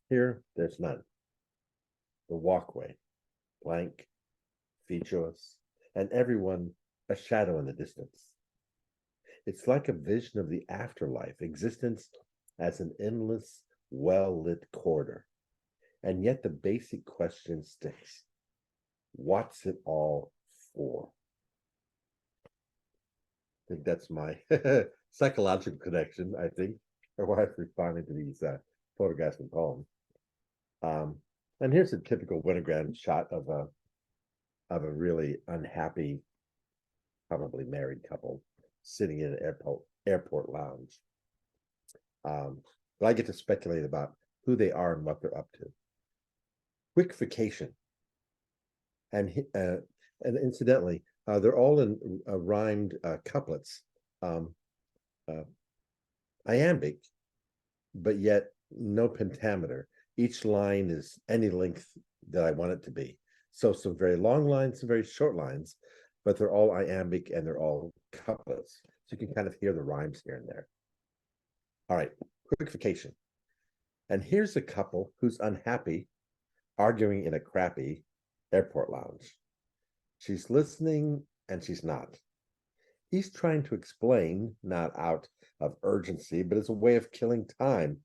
Here, there's none. The walkway, blank, featureless, and everyone a shadow in the distance. It's like a vision of the afterlife, existence as an endless, well-lit corridor. And yet the basic question sticks. What's it all for? I think that's my psychological connection, I think, or why I've responded to these photographs and poems. And here's a typical Winogrand shot of a really unhappy, probably married couple sitting in an airport lounge. But I get to speculate about who they are and what they're up to. Quick vacation. And incidentally, they're all in rhymed couplets, iambic, but yet no pentameter. Each line is any length that I want it to be. So some very long lines, some very short lines, but they're all iambic and they're all couplets. So you can kind of hear the rhymes here and there. All right, quick vacation. And here's a couple who's unhappy, arguing in a crappy airport lounge. She's listening and she's not. He's trying to explain, not out of urgency, but as a way of killing time,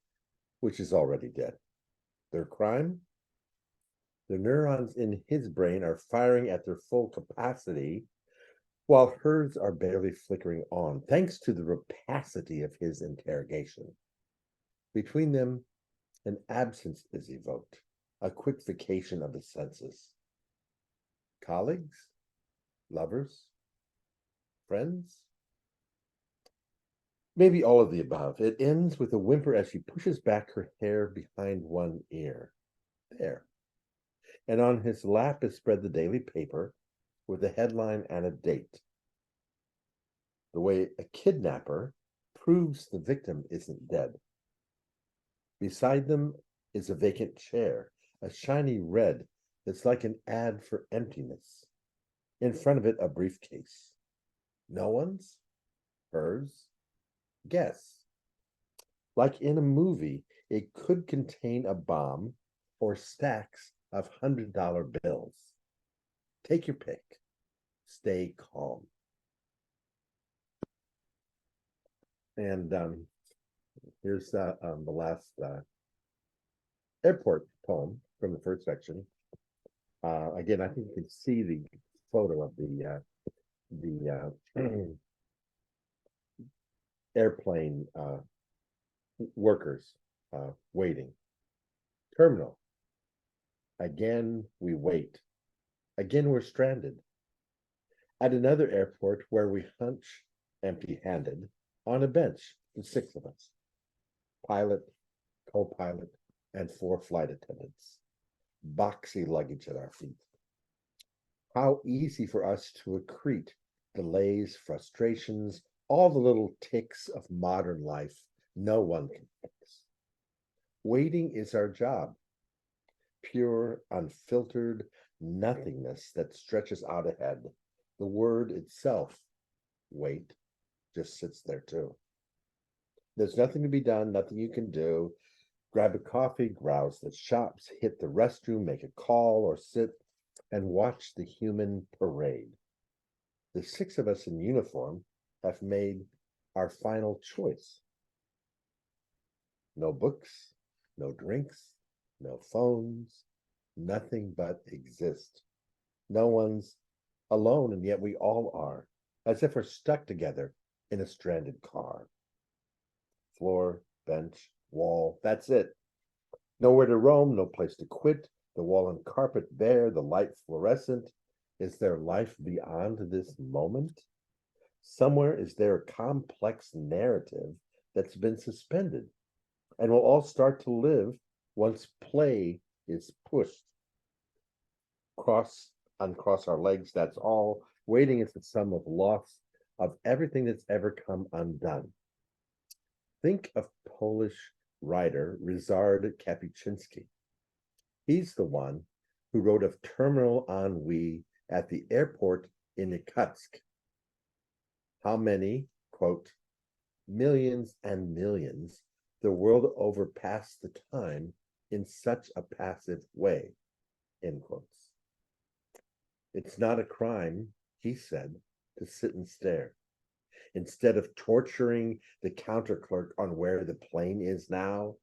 which is already dead. Their crime? The neurons in his brain are firing at their full capacity, while hers are barely flickering on, thanks to the rapacity of his interrogation. Between them, an absence is evoked, a quick vacation of the senses. Colleagues? Lovers? Friends? Maybe all of the above. It ends with a whimper as she pushes back her hair behind one ear. There. And on his lap is spread the daily paper with a headline and a date. The way a kidnapper proves the victim isn't dead. Beside them is a vacant chair, a shiny red that's like an ad for emptiness. In front of it, a briefcase. No one's? Hers? Guess. Like in a movie, it could contain a bomb or stacks of $100 bills. Take your pick. Stay calm. And here's the last airport poem from the first section. Again, I think you can see the photo of the airplane workers waiting. Terminal. Again, we wait. Again, we're stranded. At another airport where we hunch empty-handed on a bench, the six of us. pilot, co-pilot, and 4 flight attendants. Boxy luggage at our feet. How easy for us to accrete delays, frustrations, all the little ticks of modern life no one can fix. Waiting is our job. Pure, unfiltered nothingness that stretches out ahead. The word itself, wait, just sits there too. There's nothing to be done, nothing you can do. Grab a coffee, browse the shops, hit the restroom, make a call, or sit and watch the human parade. The 6 of us in uniform have made our final choice. No books, no drinks, no phones, nothing but exist. No one's alone, and yet we all are, as if we're stuck together in a stranded car. Floor, bench, wall, that's it. Nowhere to roam, no place to quit, the wall and carpet bare, the light fluorescent. Is there life beyond this moment? Somewhere is there a complex narrative that's been suspended, and we'll all start to live once play is pushed. Uncross our legs, that's all. Waiting is the sum of loss of everything that's ever come undone. Think of Polish writer Ryszard Kapuscinski. He's the one who wrote of terminal ennui at the airport in Irkutsk. How many, quote, millions and millions the world over pass the time in such a passive way, end quotes. It's not a crime, he said, to sit and stare. Instead of torturing the counter clerk on where the plane is now,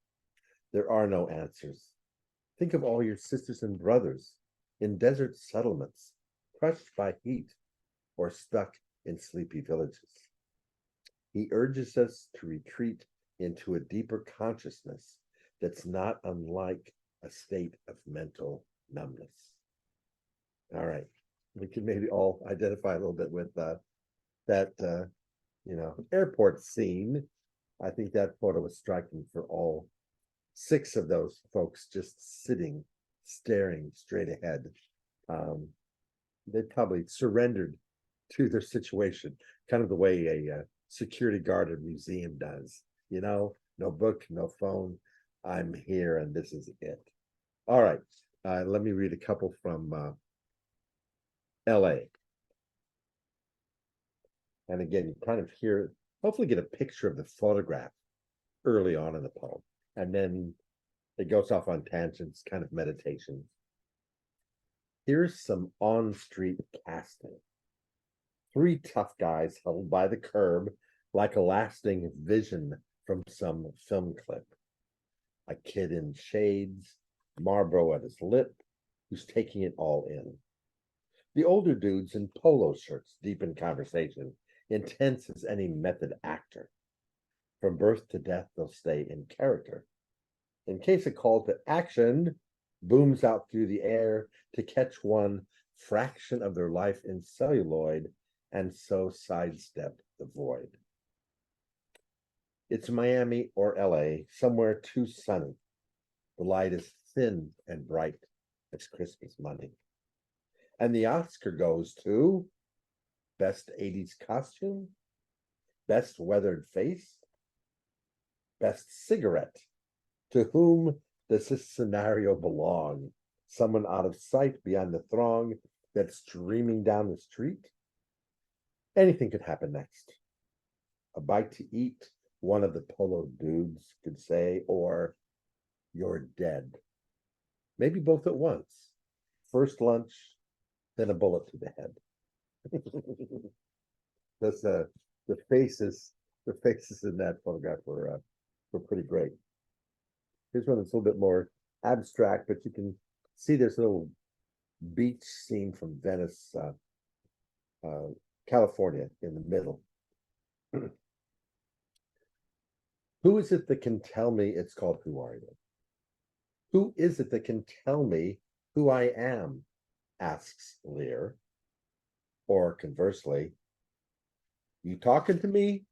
there are no answers. Think of all your sisters and brothers in desert settlements, crushed by heat or stuck in sleepy villages. He urges us to retreat into a deeper consciousness that's not unlike a state of mental numbness. All right, we can maybe all identify a little bit with that airport scene. I think that photo was striking for all 6 of those folks just sitting, staring straight ahead. They probably surrendered to their situation, kind of the way a security guard at a museum does. No book, no phone. I'm here and this is it. All right, let me read a couple from LA. And again, you kind of hear, hopefully get a picture of the photograph early on in the poem. And then it goes off on tangents, kind of meditation. Here's some on-street casting. 3 tough guys held by the curb like a lasting vision from some film clip. A kid in shades, Marlboro at his lip, who's taking it all in. The older dudes in polo shirts, deep in conversation, intense as any method actor. From birth to death, they'll stay in character. In case a call to action booms out through the air to catch one fraction of their life in celluloid and so sidestep the void. It's Miami or LA, somewhere too sunny. The light is thin and bright as Christmas money. And the Oscar goes to best 80s costume, best weathered face, best cigarette. To whom does this scenario belong? Someone out of sight beyond the throng that's streaming down the street? Anything could happen next. A bite to eat, one of the polo dudes could say, or you're dead. Maybe both at once. First lunch, then a bullet to the head. That's the faces in that photograph were pretty great. Here's one that's a little bit more abstract, but you can see this little beach scene from Venice, California in the middle. Who is it that can tell me, it's called Who Are You? Who is it that can tell me who I am? Asks Lear. Or conversely, you talking to me?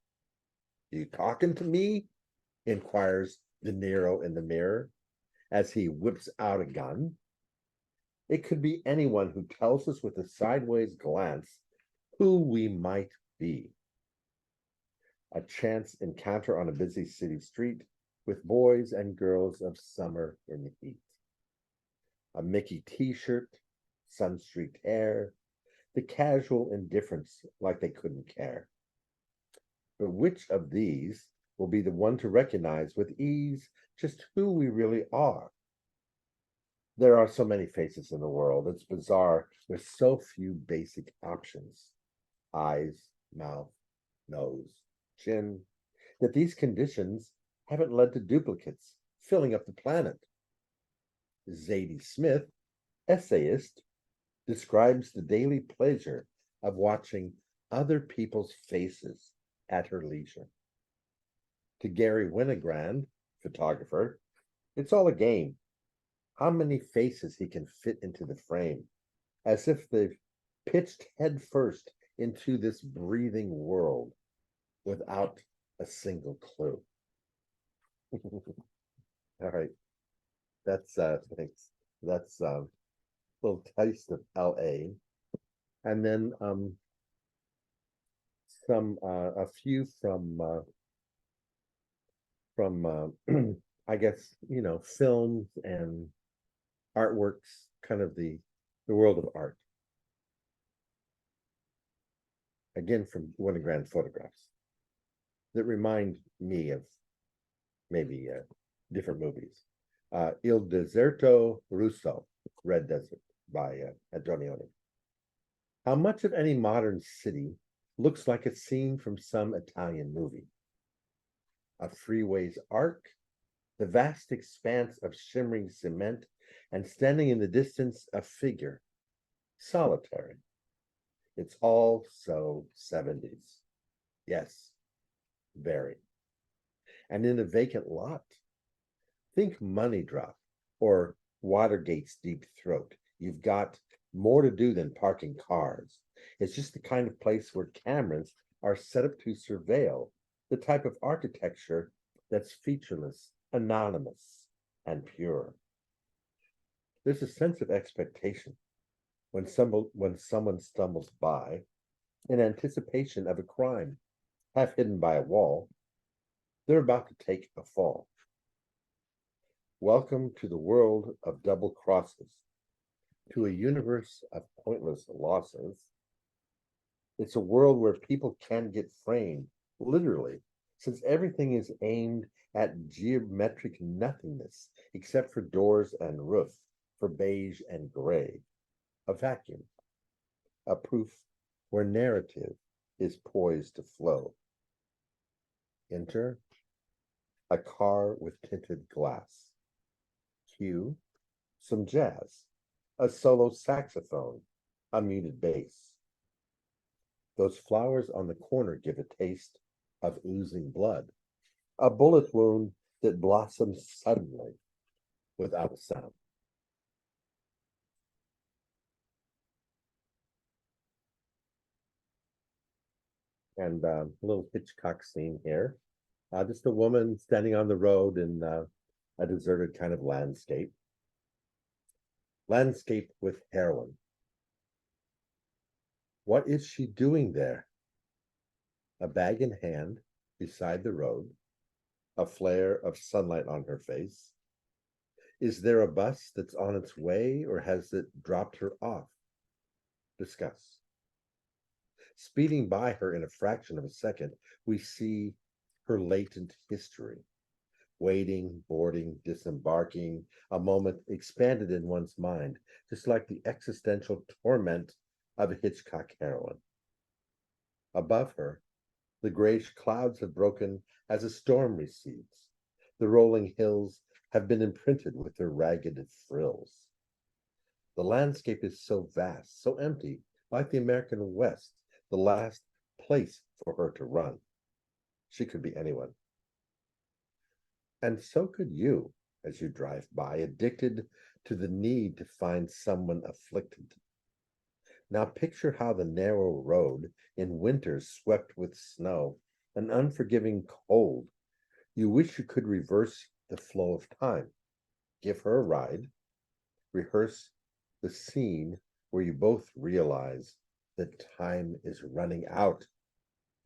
You talking to me? inquires De Niro in the mirror as he whips out a gun. It could be anyone who tells us with a sideways glance who we might be. A chance encounter on a busy city street with boys and girls of summer in the heat. A Mickey t-shirt, sun-streaked hair, the casual indifference like they couldn't care. But which of these will be the one to recognize with ease just who we really are? There are so many faces in the world. It's bizarre. There's so few basic options. Eyes, mouth, nose, chin, that these conditions haven't led to duplicates filling up the planet. Zadie Smith, essayist, describes the daily pleasure of watching other people's faces at her leisure. To Gary Winogrand, photographer, it's all a game. How many faces he can fit into the frame, as if they've pitched headfirst into this breathing world without a single clue. All right, that's thanks. That's a little taste of LA, and then a few from I guess films and artworks, kind of the world of art. Again, from Winogrand photographs that remind me of maybe different movies. Il Deserto Russo, Red Desert by Antonioni. How much of any modern city looks like a scene from some Italian movie? A freeway's arc, the vast expanse of shimmering cement, and standing in the distance, a figure, solitary. It's all so 70s. Yes, very. And in a vacant lot. Think Money Drop or Watergate's Deep Throat. You've got more to do than parking cars. It's just the kind of place where cameras are set up to surveil the type of architecture that's featureless, anonymous, and pure. There's a sense of expectation when someone stumbles by in anticipation of a crime, half hidden by a wall. They're about to take a fall. Welcome to the world of double crosses, to a universe of pointless losses. It's a world where people can get framed, literally, since everything is aimed at geometric nothingness, except for doors and roof, for beige and gray. A vacuum, a proof where narrative is poised to flow. Enter a car with tinted glass. Cue some jazz, a solo saxophone, a muted bass. Those flowers on the corner give a taste of oozing blood, a bullet wound that blossoms suddenly without a sound. And a little Hitchcock scene here. Just a woman standing on the road in a deserted kind of landscape. Landscape with heroin. What is she doing there? A bag in hand beside the road, a flare of sunlight on her face. Is there a bus that's on its way, or has it dropped her off? Discuss. Speeding by her in a fraction of a second, we see her latent history. Waiting, boarding, disembarking, a moment expanded in one's mind, just like the existential torment of a Hitchcock heroine. Above her, the grayish clouds have broken as a storm recedes. The rolling hills have been imprinted with their ragged frills. The landscape is so vast, so empty, like the American West, the last place for her to run. She could be anyone. And so could you, as you drive by, addicted to the need to find someone afflicted. Now picture how the narrow road in winters swept with snow, an unforgiving cold. You wish you could reverse the flow of time. Give her a ride. Rehearse the scene where you both realize that time is running out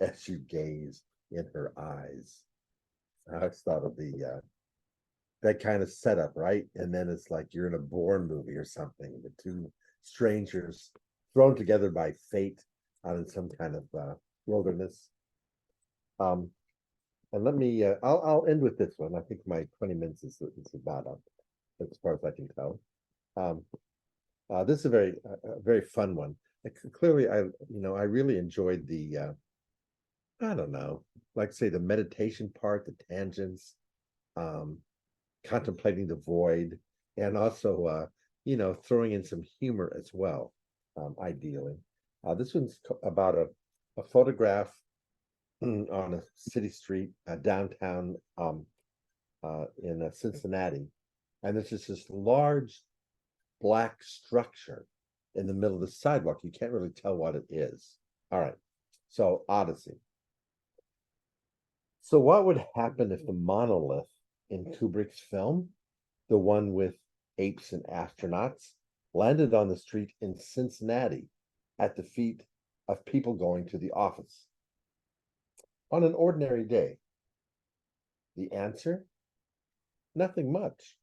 as you gaze in her eyes. I just thought of the that kind of setup, right? And then it's like you're in a Bourne movie or something. The two strangers thrown together by fate out in some kind of wilderness. And let me, I'll end with this one. I think my 20 minutes is about up, as far as I can tell. This is a very fun one. Clearly, I really enjoyed the, I don't know, like say the meditation part, the tangents, contemplating the void, and also, throwing in some humor as well, ideally. This one's about a photograph on a city street, downtown in Cincinnati. And there's just this large black structure in the middle of the sidewalk. You can't really tell what it is. All right, so Odyssey. So what would happen if the monolith in Kubrick's film, the one with apes and astronauts, landed on the street in Cincinnati at the feet of people going to the office on an ordinary day? The answer? Nothing much.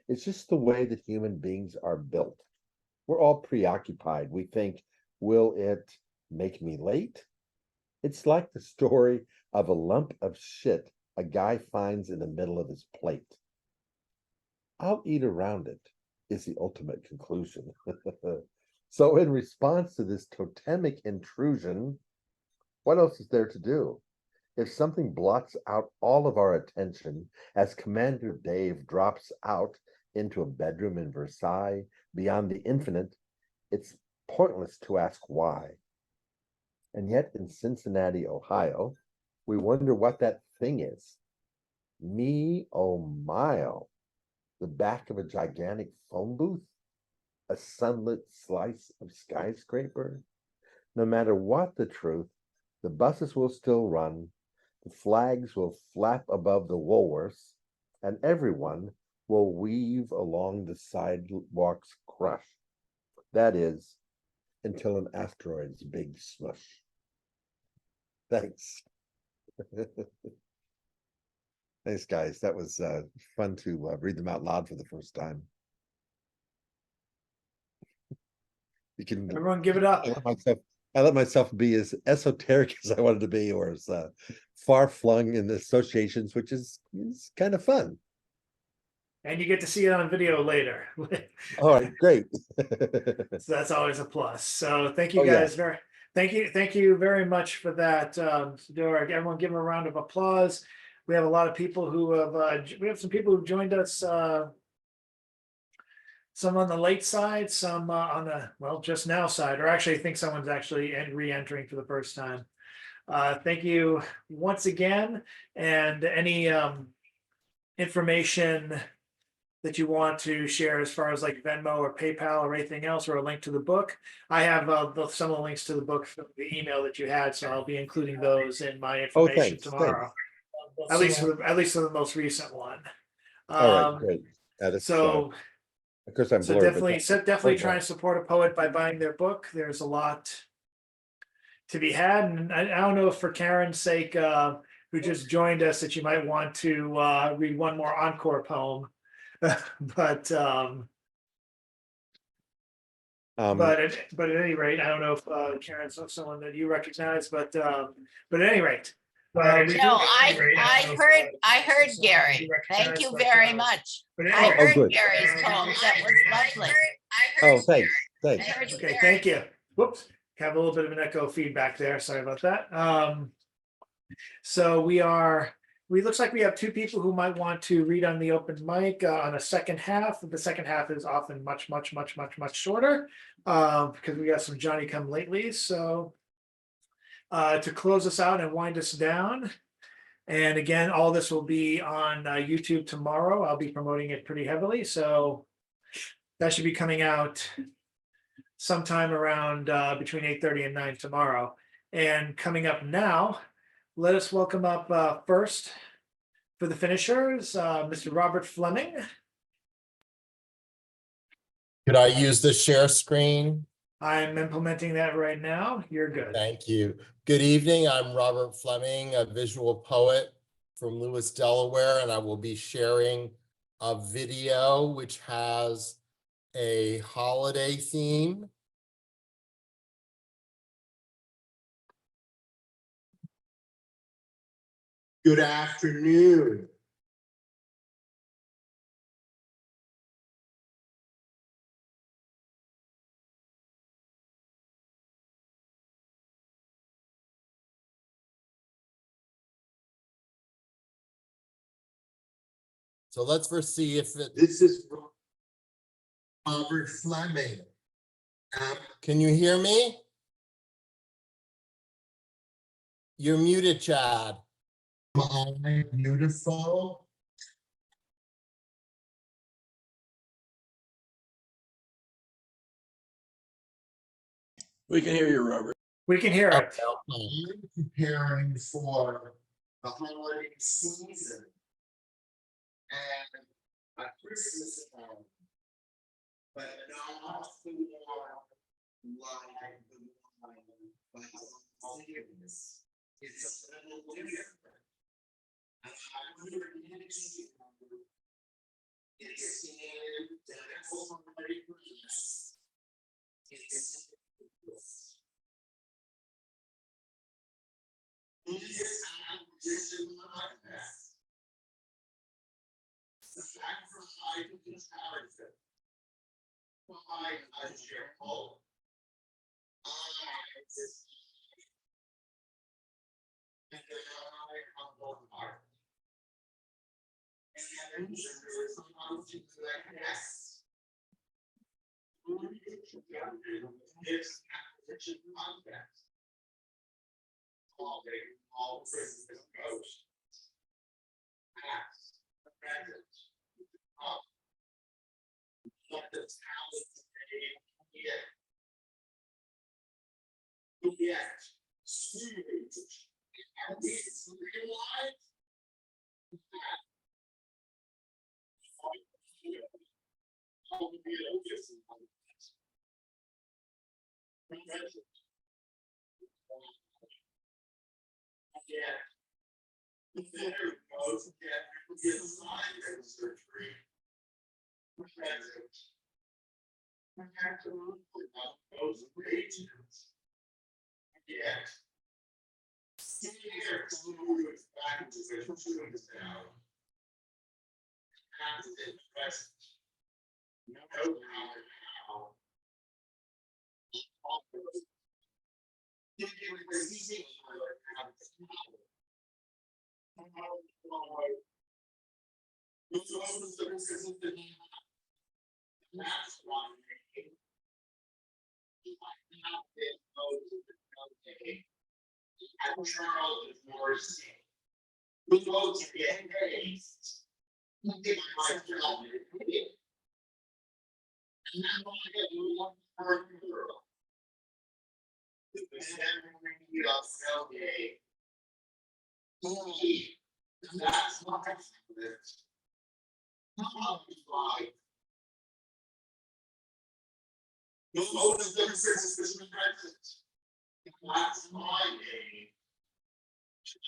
It's just the way that human beings are built. We're all preoccupied. We think, will it make me late? It's like the story of a lump of shit a guy finds in the middle of his plate. I'll eat around it, is the ultimate conclusion. So in response to this totemic intrusion, what else is there to do? If something blots out all of our attention as Commander Dave drops out into a bedroom in Versailles beyond the infinite, it's pointless to ask why. And yet in Cincinnati, Ohio, we wonder what that thing is. Me, oh mile, the back of a gigantic phone booth, a sunlit slice of skyscraper. No matter what the truth, the buses will still run, the flags will flap above the Woolworths, and everyone will weave along the sidewalks crush. That is, until an asteroid's big smush. Thanks. Thanks, guys. That was fun to read them out loud for the first time. You can Everyone give it up. I let myself be as esoteric as I wanted to be, or as far flung in the associations, which is kind of fun. And you get to see it on video later. All right, great. So that's always a plus. So thank you Oh, yeah. guys thank you very much for that. Duehr. Everyone give them a round of applause. We have a lot of people who have we have some people who joined us, some on the late side, some on the just now side, or actually I think someone's actually re-entering for the first time. Thank you once again, and any information that you want to share as far as like Venmo or PayPal or anything else, or a link to the book. I have some of the links to the book from the email that you had, so I'll be including those in my information tomorrow. At least for the most recent one. All right, great. So of course I'm blurred, definitely try and support a poet by buying their book. There's a lot to be had, and I don't know if for Karen's sake, who just joined us, that you might want to read one more encore poem. But at any rate, I don't know if Karen's someone that you recognize, but at any rate. No, I heard Gary. Thank you very much. I heard Gary's poems. That was lovely. Oh, thanks. Okay, thank you. Whoops, have a little bit of an echo feedback there. Sorry about that. So we looks like we have two people who might want to read on the open mic on a second half. The second half is often much shorter because we got some Johnny come latelys. So to close us out and wind us down, and again, all this will be on YouTube tomorrow. I'll be promoting it pretty heavily, so that should be coming out sometime around between 8:30 and 9 tomorrow. And coming up now, let us welcome up first For the finishers, Mr. Robert Fleming. Could I use the share screen? I'm implementing that right now. You're good. Thank you. Good evening. I'm Robert Fleming, a visual poet from Lewis, Delaware, and I will be sharing a video which has a holiday theme. Good afternoon. So let's first see if this is Robert Fleming. Can you hear me? You're muted, Chad. Am I beautiful? We can hear you, Robert. We can hear it. I'm preparing for the holiday season and a Christmas album, but not for like the one by Zeus. It's a little different. And I really need to it's in that's already released. It's this acquisition podcast. The sacrifice of this character. Why I share hope. I just and I humble heart. And sometimes you like yes. This acquisition podcast. All Christmas goes. Past, present, up. Let the talent today yet, and this realize that how to be a different yeah. There goes again, get a sign in surgery. Present. Those regions. Yet. See here, moves back to the tunes now. Past and present. No power now. Give you the season that's why I Charles Morrison. Who goes to get raised? He did my job. And I'm going to get one for a girl. The memory of Sunday. That's my favorite. How like the most of the Christmas present. That's my name.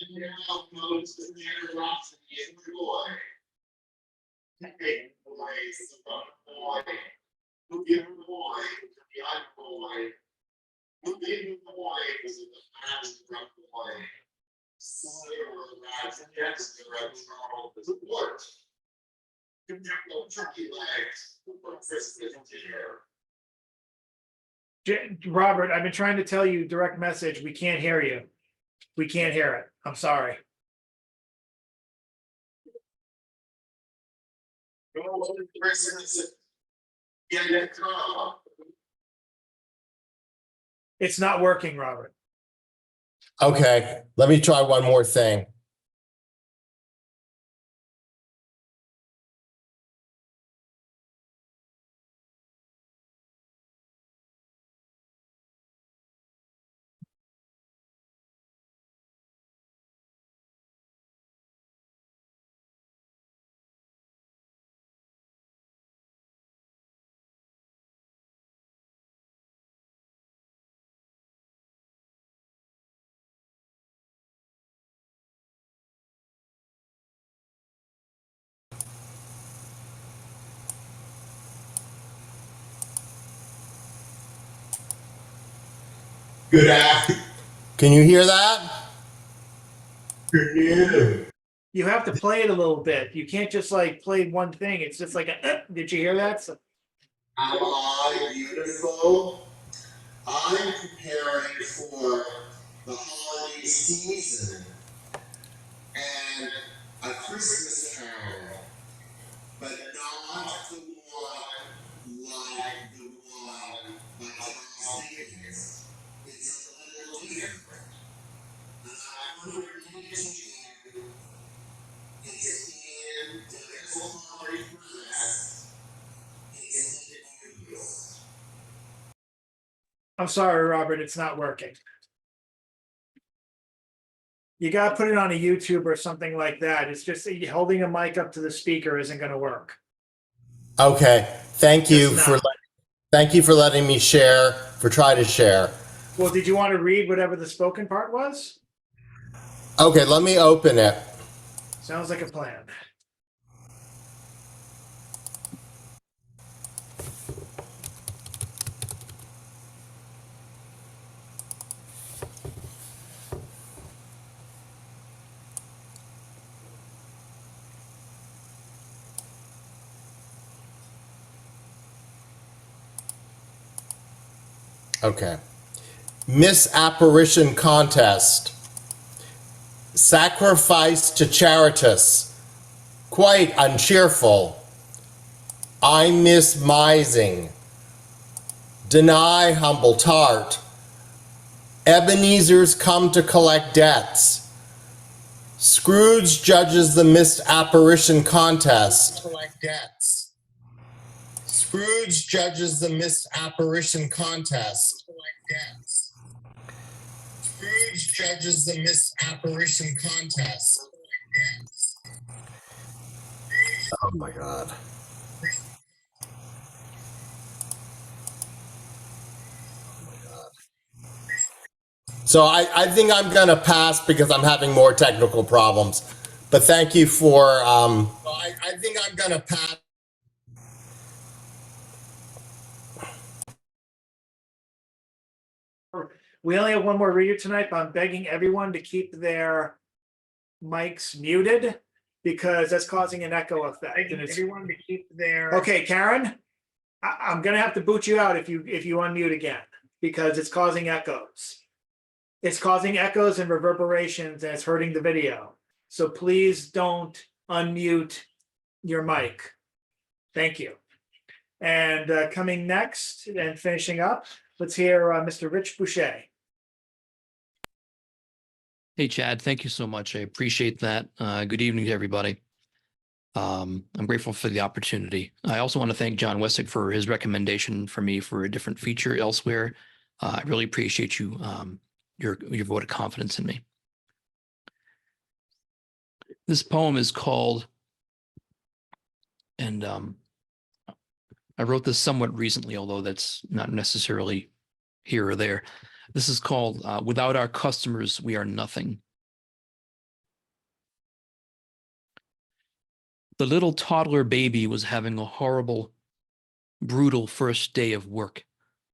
And now goes the generosity and joy. Take away from the boy. Who give boy to the unboy. Who give boy to the past from boy. Sarah lads against the red Charles the support. No turkey legs for Christmas dinner. Robert, I've been trying to tell you direct message. We can't hear you. We can't hear it. I'm sorry. It's not working, Robert. Okay, let me try one more thing. Good afternoon. Can you hear that? Afternoon. You have to play it a little bit. You can't just like play one thing. It's just like a, did you hear that? So, Am I beautiful? I'm preparing for the holiday season and a Christmas carol, but not the one like the one by Charles Dickens. It's a little different. And I want to read it to you. It's in Duehr's Holiday Press. It's in the news. I'm sorry, Robert, it's not working. You gotta put it on a YouTube or something like that. It's just holding a mic up to the speaker isn't gonna work. Okay, thank you It's for not. thank you for letting me share, for try to share. Well, did you want to read whatever the spoken part was? Okay, let me open it. Sounds like a plan. Okay. Miss Apparition Contest. Sacrifice to Charitas. Quite uncheerful. I miss mising. Deny humble tart. Ebenezer's come to collect debts. Scrooge judges the missed apparition contest. Collect debts. Scrooge judges the missed apparition contest. Collect debts. Scrooge judges the missed apparition contest. Collect debts. Oh my God. So I think I'm gonna pass because I'm having more technical problems. But thank you for. I think I'm gonna pass. We only have one more reader tonight, but I'm begging everyone to keep their mics muted because that's causing an echo effect. And it's, everyone to keep their. Okay, Karen, I'm gonna have to boot you out if you unmute again because it's causing echoes. It's causing echoes and reverberations and it's hurting the video. So please don't unmute your mic. Thank you. And coming next and finishing up, let's hear Mr. Rich Boucher. Hey, Chad, thank you so much. I appreciate that. Good evening to everybody. I'm grateful for the opportunity. I also want to thank John Wessick for his recommendation for me for a different feature elsewhere. I really appreciate you, your vote of confidence in me. This poem is called, and I wrote this somewhat recently, although that's not necessarily here or there. This is called Without Our Customers, We Are Nothing. The little toddler baby was having a horrible, brutal first day of work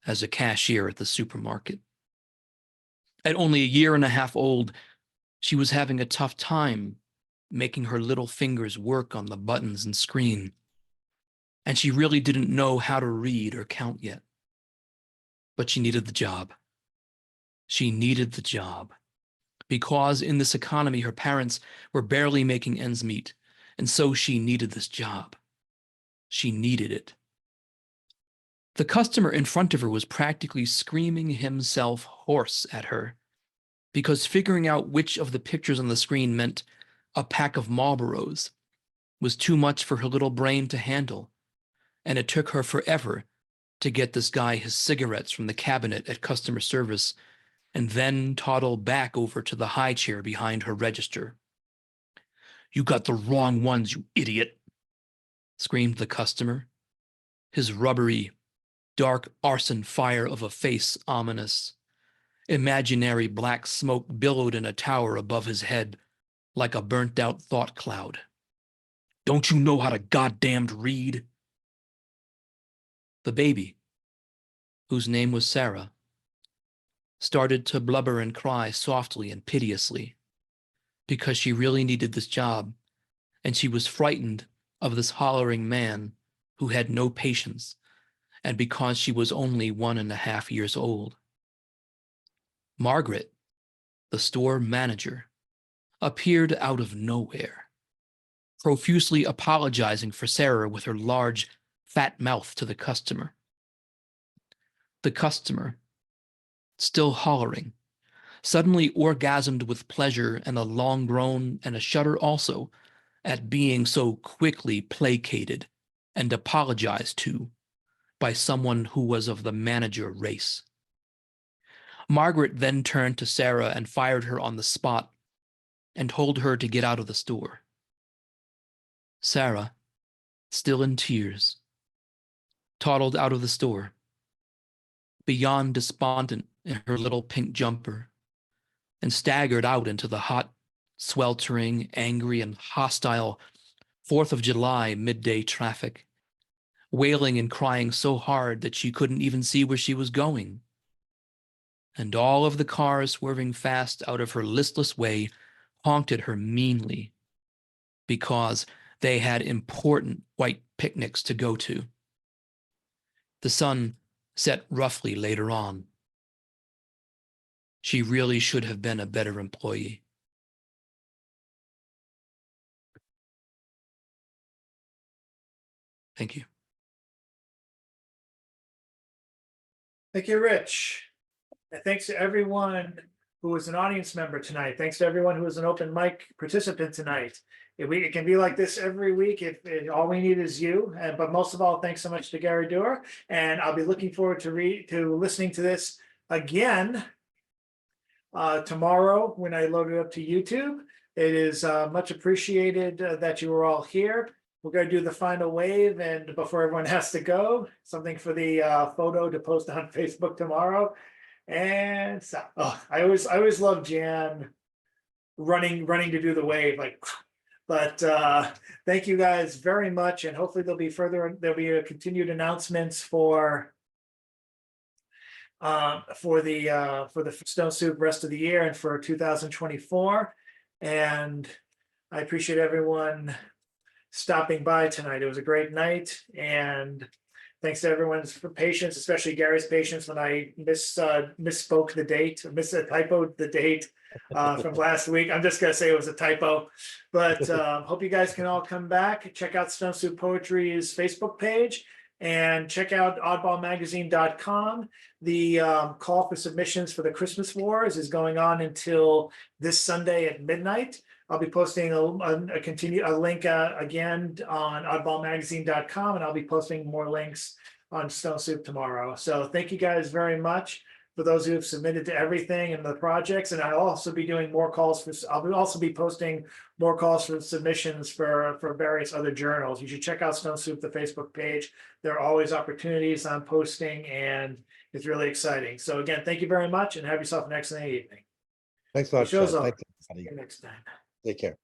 as a cashier at the supermarket. At only a year and a half old, she was having a tough time making her little fingers work on the buttons and screen. And she really didn't know how to read or count yet. But she needed the job. She needed the job. Because in this economy, her parents were barely making ends meet. And so she needed this job. She needed it. The customer in front of her was practically screaming himself hoarse at her because figuring out which of the pictures on the screen meant a pack of Marlboros was too much for her little brain to handle, and it took her forever to get this guy his cigarettes from the cabinet at customer service and then toddle back over to the high chair behind her register. "You got the wrong ones, you idiot," screamed the customer, his rubbery, dark arson fire of a face ominous. Imaginary black smoke billowed in a tower above his head like a burnt-out thought cloud. "Don't you know how to goddamned read?" The baby, whose name was Sarah, started to blubber and cry softly and piteously because she really needed this job, and she was frightened of this hollering man who had no patience, and because she was only 1.5 years old. Margaret, the store manager, appeared out of nowhere, profusely apologizing for Sarah with her large, fat mouth to the customer. The customer, still hollering, suddenly orgasmed with pleasure and a long groan and a shudder also at being so quickly placated and apologized to by someone who was of the manager race. Margaret then turned to Sarah and fired her on the spot and told her to get out of the store. Sarah, still in tears, toddled out of the store, beyond despondent in her little pink jumper, and staggered out into the hot, sweltering, angry, and hostile 4th of July midday traffic, wailing and crying so hard that she couldn't even see where she was going. And all of the cars swerving fast out of her listless way honked at her meanly because they had important white picnics to go to. The sun set roughly later on. She really should have been a better employee. Thank you. Thank you, Rich. And thanks to everyone who was an audience member tonight. Thanks to everyone who was an open mic participant tonight. It can be like this every week if all we need is you. But most of all, thanks so much to Gary Duehr. And I'll be looking forward to listening to this again tomorrow when I load it up to YouTube. It is much appreciated that you were all here. We're going to do the final wave, and before everyone has to go, something for the photo to post on Facebook tomorrow. And so, I always love Jan running to do the wave, like. But thank you guys very much, and hopefully there'll be continued announcements for the Stone Soup rest of the year and for 2024. And I appreciate everyone stopping by tonight. It was a great night, and thanks to everyone's patience, especially Gary's patience when I misspoke the date, typoed the date from last week. I'm just gonna say it was a typo, but hope you guys can all come back. Check out Stone Soup Poetry's Facebook page and check out oddballmagazine.com. The call for submissions for the Christmas Wars is going on until this Sunday at midnight. I'll be posting a link again on oddballmagazine.com, and I'll be posting more links on Stone Soup tomorrow. So thank you guys very much for those who have submitted to everything and the projects. And I'll also be doing more calls I'll also be posting more calls for submissions for various other journals. You should check out Stone Soup, the Facebook page. There are always opportunities I'm posting, and it's really exciting. So again, thank you very much, and have yourself an excellent evening. Thanks a lot, The show's Sean. over. Thanks, everybody. See you next time. Take care.